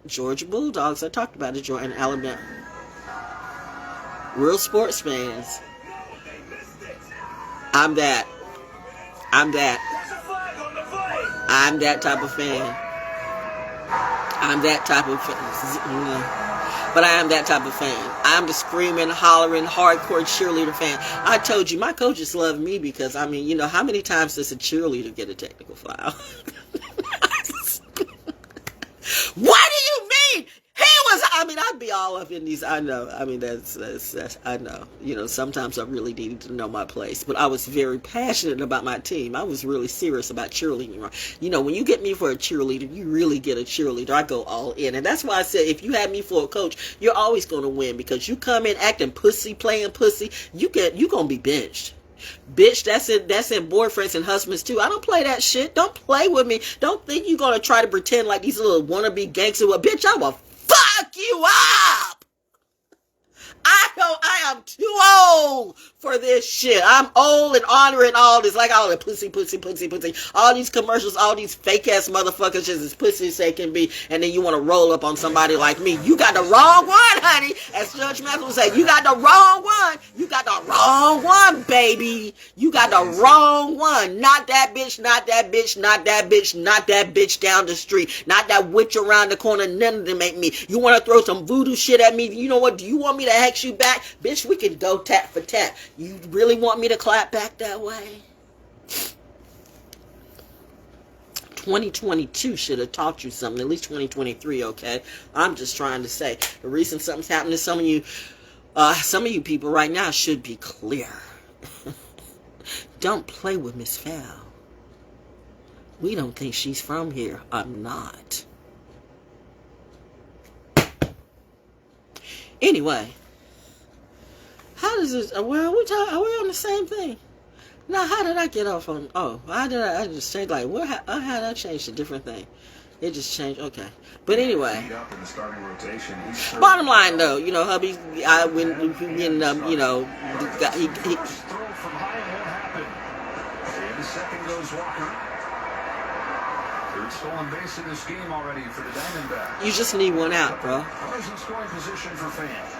Georgia Bulldogs, I talked about it, Georgia and Alabama. Real sports fans. I'm that type of fan. I'm that type of fan. But I am that type of fan. I'm the screaming, hollering, hardcore cheerleader fan. I told you, my coaches love me because, how many times does a cheerleader get a technical foul? What do you mean? I'd be all up in these. I know. That's I know. Sometimes I really needed to know my place. But I was very passionate about my team. I was really serious about cheerleading. When you get me for a cheerleader, you really get a cheerleader. I go all in. And that's why I said, if you have me for a coach, you're always going to win. Because you come in acting pussy, playing pussy, you're going to be benched. Bitch, that's in boyfriends and husbands too. I don't play that shit. Don't play with me. Don't think you're going to try to pretend like these little wannabe gangsters. Well, bitch, I will fuck you up. I am too old for this shit. I'm old and honoring all this, like all the pussy. All these commercials, all these fake ass motherfuckers just as pussy as they can be, and then you want to roll up on somebody like me. You got the wrong one, honey. As Judge Matthew would say, you got the wrong one. You got the wrong one, baby. You got the wrong one. Not that bitch, not that bitch, not that bitch, not that bitch down the street. Not that witch around the corner. None of them make me. You want to throw some voodoo shit at me? You know what? Do you want me to hex you back? Bitch, we can go tap for tap. You really want me to clap back that way? 2022 should have taught you something. At least 2023, okay? I'm just trying to say, the reason something's happening to some of you people right now should be clear. Don't play with Miss Val. We don't think she's from here. I'm not. Anyway. How does this? Well, are we on the same thing? Now, how did I get off on? Oh, how did I just change? Like, what? How did I change a different thing? It just changed. Okay, but anyway. Bottom line, though, hubby, when he ended up, he throw from high won't happen. And the second goes Walker. Third stolen base in this game already for the Diamondbacks. You just need one out, bro. Runners in scoring position for fans.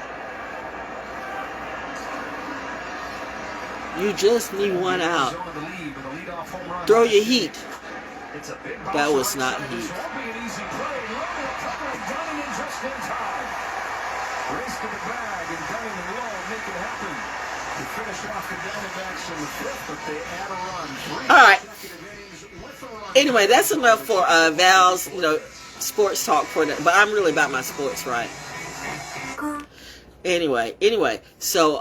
You just need one out. Throw your heat. That was not heat. Alright. Anyway, that's enough for Val's, sports talk for that. But I'm really about my sports, right? Anyway, so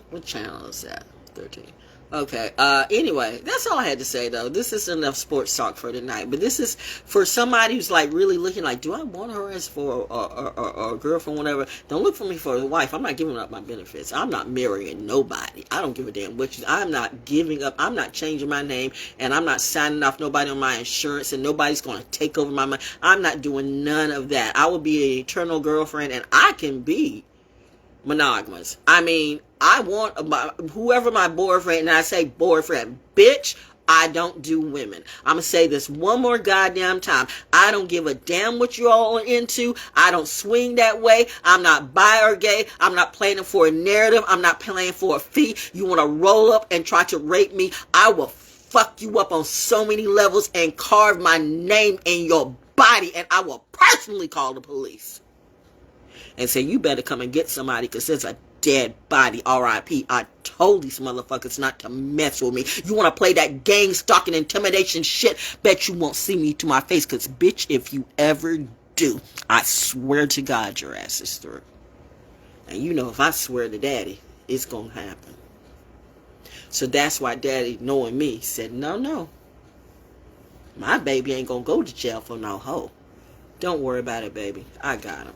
what channel is that? 13. Okay. Anyway, that's all I had to say, though. This is enough sports talk for tonight. But this is for somebody who's like really looking like, do I want her as for a girlfriend, whatever? Don't look for me for a wife. I'm not giving up my benefits. I'm not marrying nobody. I don't give a damn what you. I'm not giving up. I'm not changing my name, and I'm not signing off nobody on my insurance, and nobody's going to take over my money. I'm not doing none of that. I will be an eternal girlfriend, and I can be monogamous. I mean, I want whoever my boyfriend, and I say boyfriend, bitch, I don't do women. I'm going to say this one more goddamn time. I don't give a damn what you all are into. I don't swing that way. I'm not bi or gay. I'm not playing for a narrative. I'm not playing for a fee. You want to roll up and try to rape me? I will fuck you up on so many levels and carve my name in your body, and I will personally call the police and say, you better come and get somebody because there's a dead body, R.I.P. I told these motherfuckers not to mess with me. You want to play that gang stalking intimidation shit? Bet you won't see me to my face, because bitch, if you ever do, I swear to God your ass is through. And you know, if I swear to daddy, it's going to happen. So that's why daddy, knowing me, said, no. My baby ain't going to go to jail for no hoe. Don't worry about it, baby. I got him.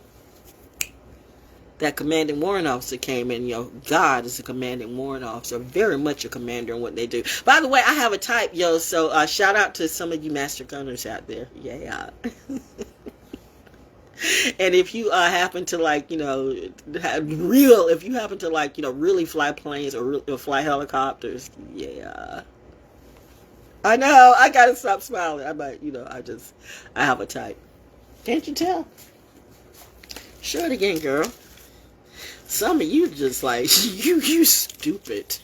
That commanding warrant officer came in, yo. God is a commanding warrant officer. Very much a commander in what they do. By the way, I have a type, yo. So shout out to some of you master gunners out there. Yeah. And if you happen to really fly planes or fly helicopters, yeah. I know, I gotta stop smiling. I have a type. Can't you tell? Show it again, girl. Some of you just like, you stupid.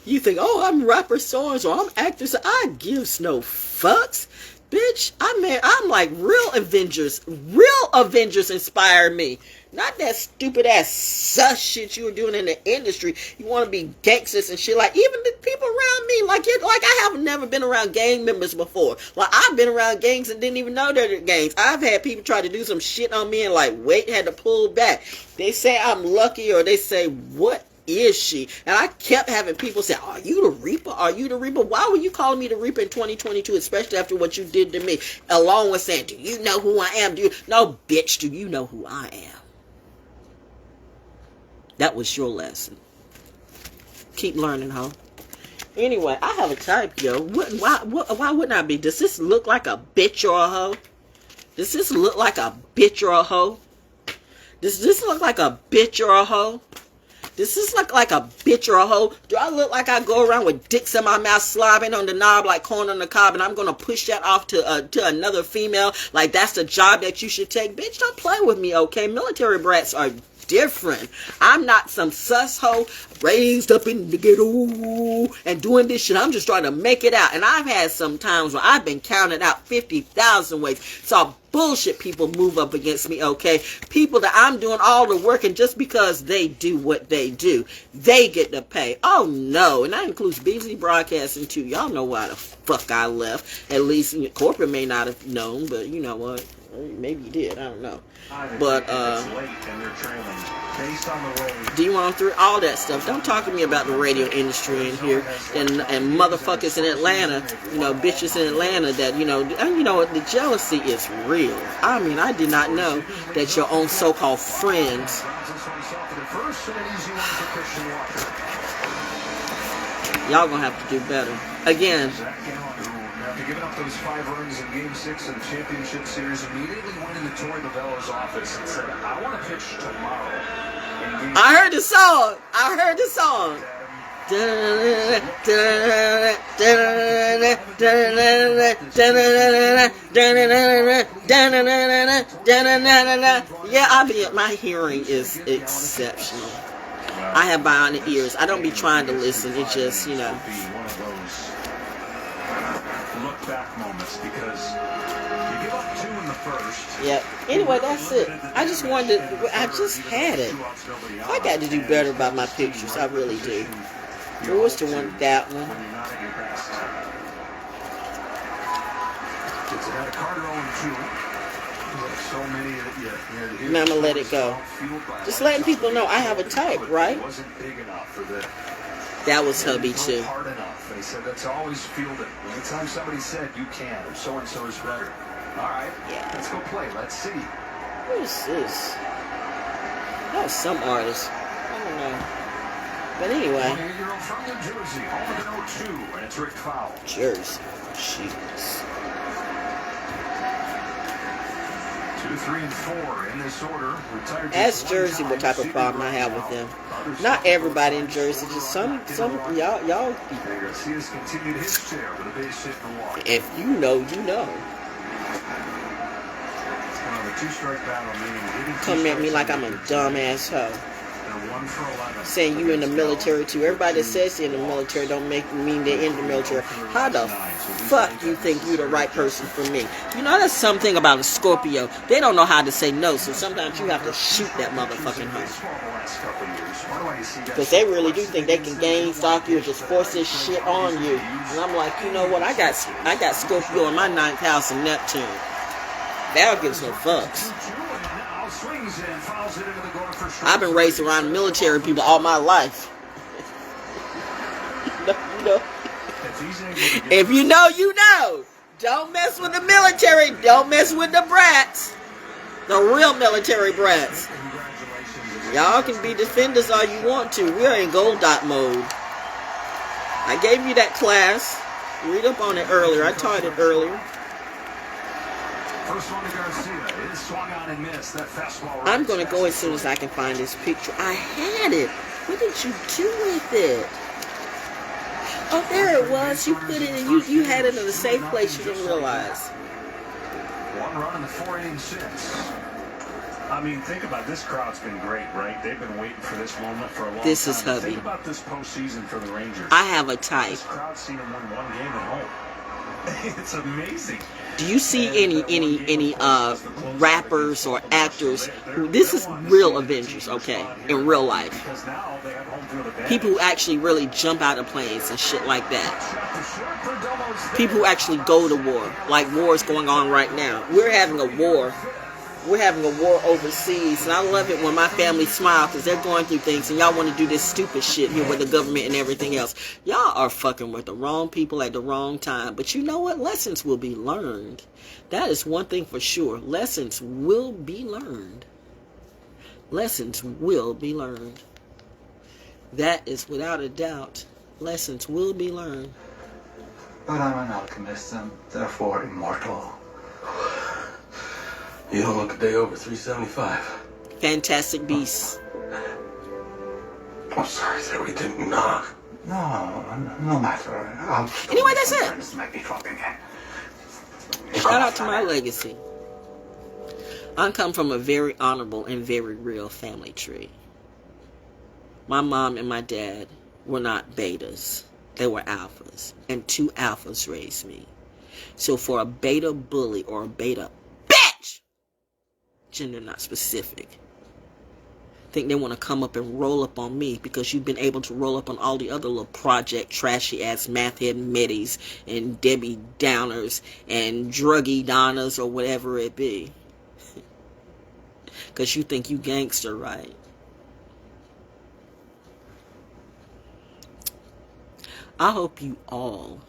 You think, oh, I'm rapper so-and-so, I'm actor, so I gives no fucks. Bitch, I'm like real Avengers. Real Avengers inspire me. Not that stupid ass sus shit you were doing in the industry. You want to be gangsters and shit. Like, even the people around me, like I have never been around gang members before. Like, I've been around gangs and didn't even know they're gangs. I've had people try to do some shit on me and had to pull back. They say I'm lucky, or they say, what is she? And I kept having people say, are you the Reaper? Are you the Reaper? Why were you calling me the Reaper in 2022, especially after what you did to me? Along with saying, do you know who I am? No, bitch, do you know who I am? That was your lesson. Keep learning, huh? Anyway, I have a type, yo. Why wouldn't I be? Does this look like a bitch or a hoe? Does this look like a bitch or a hoe? Does this look like a bitch or a hoe? Does this look like a bitch or a hoe? Do I look like I go around with dicks in my mouth slobbing on the knob like corn on the cob, and I'm going to push that off to another female like that's the job that you should take? Bitch, don't play with me, okay? Military brats are different. I'm not some sus hoe raised up in the ghetto and doing this shit. I'm just trying to make it out. And I've had some times where I've been counted out 50,000 ways. So bullshit people move up against me, okay? People that I'm doing all the work, and just because they do what they do, they get to pay. Oh no. And that includes Beasley Broadcasting too. Y'all know why the fuck I left. At least corporate may not have known, but you know what? Maybe you did. I don't know. But do you want through all that stuff? Don't talk to me about the radio industry in here and motherfuckers in Atlanta, bitches in Atlanta that and the jealousy is real. I mean, I did not know that your own so-called friends. Y'all gonna have to do better. Again. Giving up those 5 runs in Game 6 of the championship series, immediately went into Torey Novello's office and said, I want to pitch tomorrow. I heard the song. Yeah, my hearing is exceptional. I have bionic ears. I don't be trying to listen. It's just, back moments, because you give up 2 in the first. Yep. Anyway, that's it. I just had it. I got to do better about my pictures. I really do. Who was the one? That one. I'm gonna let it go. Just letting people know I have a type, right? That was hubby too. Hard enough. They said that's always fielded. Anytime somebody said you can, or so and so is better. All right, yeah, let's go play. Let's see. Who is this? That was some artist. I don't know. But anyway. 28-year-old from New Jersey, home in 02, and it's Rick Fowl. Jersey. Jeez. 2, 3, and 4 in this order. Ask Jersey what type of problem I have with them. Not everybody in Jersey, just some y'all people. If you know, you know. Come at me like I'm a dumbass hoe. Saying you in the military too. Everybody that says you're in the military don't mean they're in the military. How the fuck you think you're the right person for me? That's something about a Scorpio. They don't know how to say no, so sometimes you have to shoot that motherfucking hoe. Because they really do think they can gain stock you and just force this shit on you. And I'm like, you know what? I got Scorpio in my 9th house in Neptune. Val gives no fucks. swings and fouls it into the goal for strike. I've been raised around military people all my life. You know. If you know, you know. Don't mess with the military. Don't mess with the brats. The real military brats. Y'all can be defenders all you want to. We're in gold dot mode. I gave you that class. Read up on it earlier. I taught it earlier. First one to Garcia. It is swung on and missed. That fastball. I'm going to go as soon as I can find this picture. I had it. What did you do with it? Oh, there it was. You put it in. You had it in a safe place you didn't realize. 1 run in the 4-inning 6. I mean, think about it. This crowd's been great, right? They've been waiting for this moment for a long time. This is hubby. Think about this postseason for the Rangers. I have a type. This crowd's seen them win 1 game at home. It's amazing. Do you see any rappers or actors who, this is real Avengers, okay, in real life. People who actually really jump out of planes and shit like that. People who actually go to war, like war is going on right now. We're having a war. We're having a war overseas, and I love it when my family smile because they're going through things, and y'all want to do this stupid shit here with the government and everything else. Y'all are fucking with the wrong people at the wrong time. But you know what? Lessons will be learned. That is one thing for sure. Lessons will be learned. Lessons will be learned. That is without a doubt. Lessons will be learned. But I'm an alchemist and therefore immortal. You don't look a day over 375. Fantastic Beasts. I'm sorry, sir, we didn't knock. No matter. Anyway, that's it. This might be fucking it. Shout out to my legacy. I come from a very honorable and very real family tree. My mom and my dad were not betas. They were alphas. And 2 alphas raised me. So for a beta bully or a beta bitch, gender not specific, think they want to come up and roll up on me because you've been able to roll up on all the other little project trashy ass math head middies and Debbie Downers and druggy Donnas or whatever it be. Because you think you gangster, right? I hope you all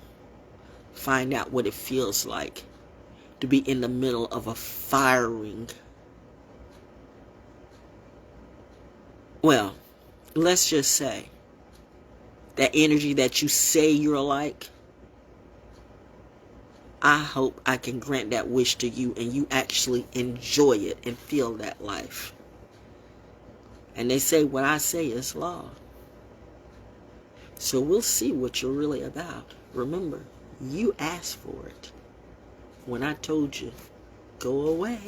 find out what it feels like to be in the middle of a firing. Well, let's just say that energy that you say you're like, I hope I can grant that wish to you and you actually enjoy it and feel that life. And they say what I say is law. So we'll see what you're really about. Remember, you asked for it. When I told you, go away.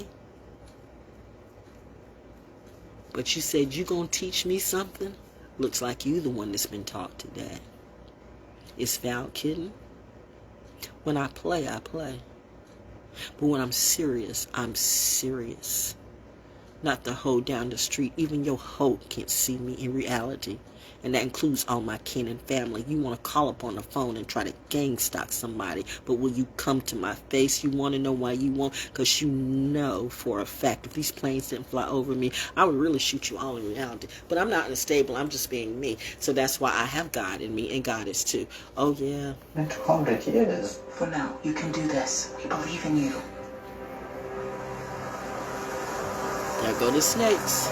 But you said you gonna teach me something? Looks like you the one that's been taught today. Is Val kidding? When I play, I play. But when I'm serious, I'm serious. Not the hoe down the street. Even your hoe can't see me in reality. And that includes all my kin and family. You want to call up on the phone and try to gang stalk somebody. But will you come to my face? You want to know why you won't? Because you know for a fact if these planes didn't fly over me, I would really shoot you all in reality. But I'm not unstable. I'm just being me. So that's why I have God in me and God is too. Oh, yeah. In 200 years. For now, you can do this. We believe in you. There go the snakes.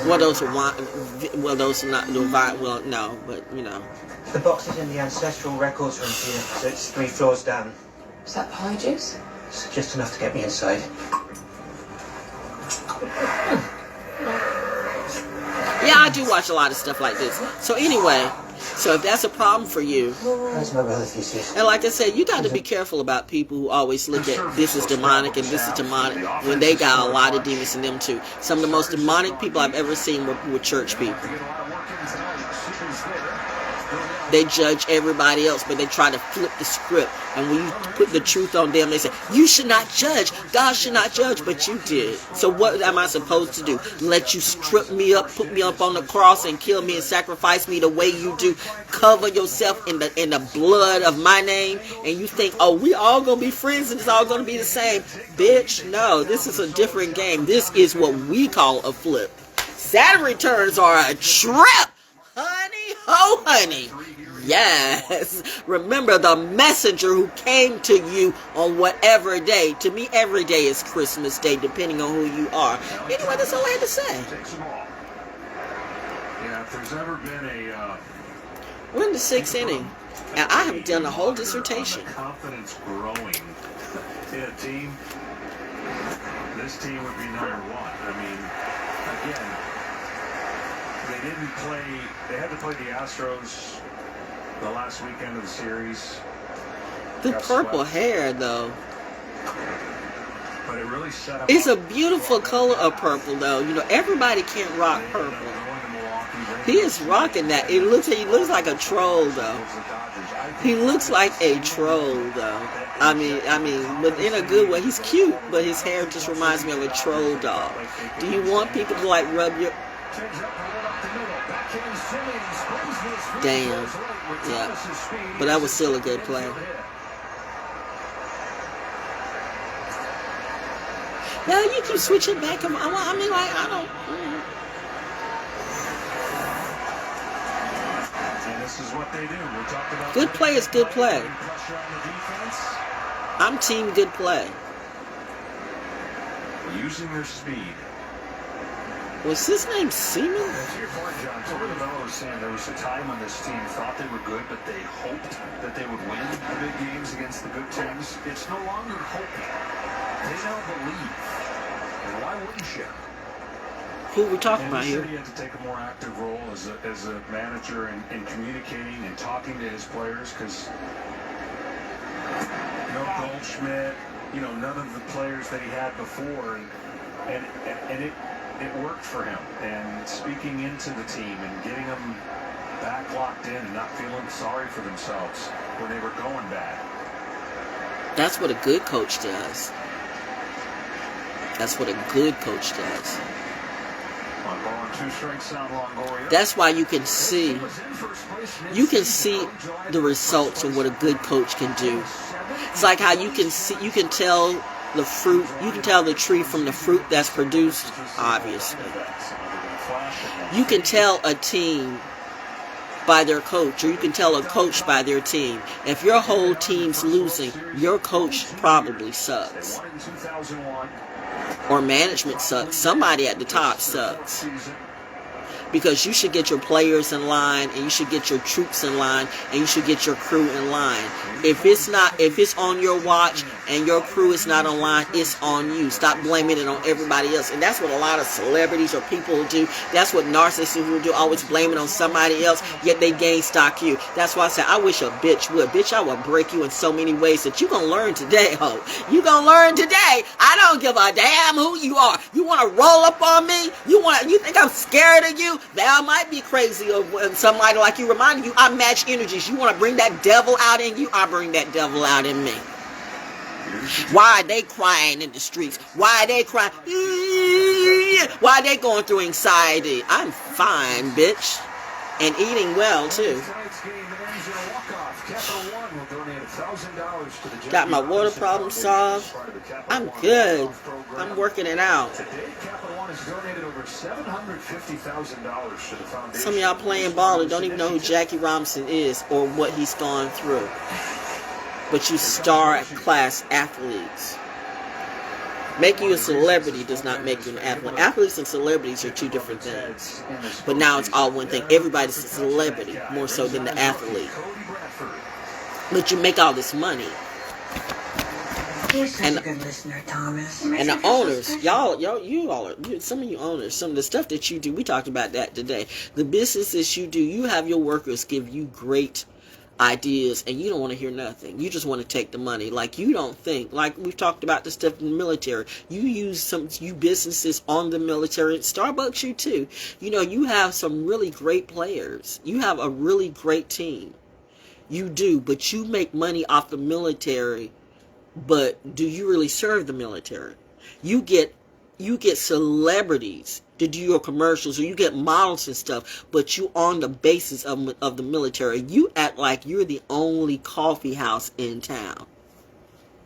Well, those are those are not well, no, but you know. The box is in the ancestral records room here, so it's 3 floors down. Is that pie juice? It's just enough to get me inside. Yeah, I do watch a lot of stuff like this. So anyway, so if that's a problem for you, That's my brother thesis. and like I said, you got to be careful about people who always look at this is demonic and this is demonic when they got a lot of demons in them too. Some of the most demonic people I've ever seen were church people. they judge everybody else, but they try to flip the script. And when you put the truth on them, they say, you should not judge. God should not judge, but you did. So what am I supposed to do? Let you strip me up, put me up on the cross, and kill me and sacrifice me the way you do? Cover yourself in the blood of my name, and you think, oh, we all gonna be friends and it's all gonna be the same. Bitch, no, this is a different game. This is what we call a flip. Saturn returns are a trip. Honey, oh honey. Yes. Remember the messenger who came to you on whatever day. To me, every day is Christmas Day, depending on who you are. Anyway, that's all I had to say. Yeah, if there's ever been a... We're in the 6th inning. And I have done a whole dissertation. Confidence growing in a team. This team would be number one. I mean, again, they didn't play. They had to play the Astros the last weekend of the series. The purple hair, though. But it really set up. It's a beautiful color of purple, though. You know, everybody can't rock purple. He is rocking that. He looks like a troll, though. He looks like a troll, though. I mean, but in a good way. He's cute, but his hair just reminds me of a troll dog. Do you want people to like rub your? Damn. Yeah. But that was still a good play. Now you keep switching back. I mean, like, I don't. And this is what they do. We talked about good play is good play. I'm team good play. Using their speed. Was his name Seaman? To your point, John, Torre Bello was saying there was a time when this team thought they were good, but they hoped that they would win the big games against the good teams. It's no longer hoping. They now believe. And why wouldn't you? Who are we talking about here? He had to take a more active role as a manager in communicating and talking to his players, because no Goldschmidt, none of the players that he had before, and it worked for him. And speaking into the team and getting them back locked in and not feeling sorry for themselves when they were going bad. That's what a good coach does. That's what a good coach does. That's why you can see the results of what a good coach can do. It's like how you can tell the fruit, you can tell the tree from the fruit that's produced, obviously. You can tell a team by their coach, or you can tell a coach by their team. If your whole team's losing, your coach probably sucks. Or management sucks. Somebody at the top sucks. Because you should get your players in line, and you should get your troops in line, and you should get your crew in line. If it's on your watch and your crew is not on line, it's on you. Stop blaming it on everybody else. And that's what a lot of celebrities or people will do. That's what narcissists will do, always blame it on somebody else, yet they gain stock you. That's why I say, I wish a bitch would. Bitch, I would break you in so many ways that you're going to learn today, ho. You're going to learn today. I don't give a damn who you are. You want to roll up on me? You think I'm scared of you? That might be crazy of somebody like you, reminding you I match energies. You want to bring that devil out in you? I bring that devil out in me. Why are they crying in the streets? Why are they crying? Why are they going through anxiety? I'm fine, bitch. And eating well, too. Got my water problem solved. I'm good. I'm working it out. Some of y'all playing ball and don't even know who Jackie Robinson is or what he's gone through. But you star-class athletes. Making you a celebrity does not make you an athlete. Athletes and celebrities are two different things. But now it's all one thing. Everybody's a celebrity, more so than the athlete. But you make all this money. You're such a good listener, Thomas. And the owners, some of you owners, some of the stuff that you do, we talked about that today. The businesses you do, you have your workers give you great ideas and you don't want to hear nothing. You just want to take the money. Like, you don't think, like we've talked about the stuff in the military. You businesses on the military. Starbucks, you too. You know, you have some really great players. You have a really great team. You do, but you make money off the military. But do you really serve the military? You get celebrities to do your commercials, or you get models and stuff, but you on the basis of the military. You act like you're the only coffee house in town.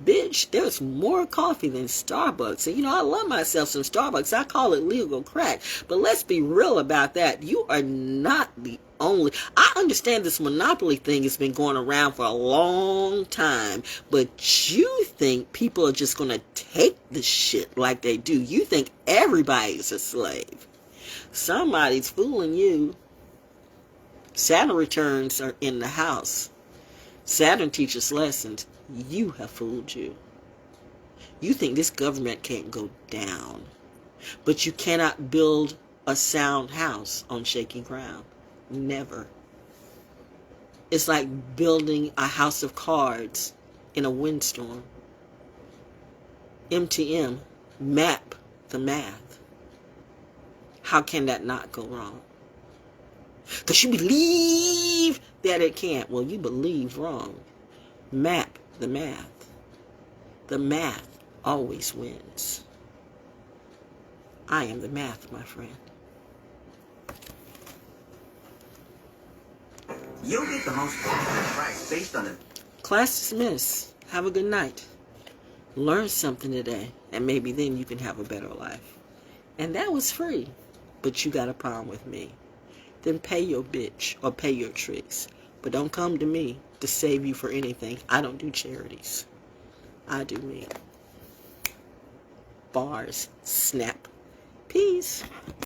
Bitch, there's more coffee than Starbucks. And you know, I love myself some Starbucks. I call it legal crack. But let's be real about that. You are not the only. I understand this monopoly thing has been going around for a long time. But you think people are just going to take the shit like they do. You think everybody's a slave. Somebody's fooling you. Saturn returns are in the house. Saturn teaches lessons. You have fooled you. You think this government can't go down, but you cannot build a sound house on shaky ground. Never. It's like building a house of cards in a windstorm. MTM, map the math. How can that not go wrong? Because you believe that it can't. Well, you believe wrong. Map the math. The math always wins. I am the math, my friend. You'll get the most accurate price based on it. Class dismissed. Have a good night. Learn something today, and maybe then you can have a better life. And that was free, but you got a problem with me. Then pay your bitch or pay your tricks. But don't come to me to save you for anything. I don't do charities. I do me. Bars. Snap. Peace.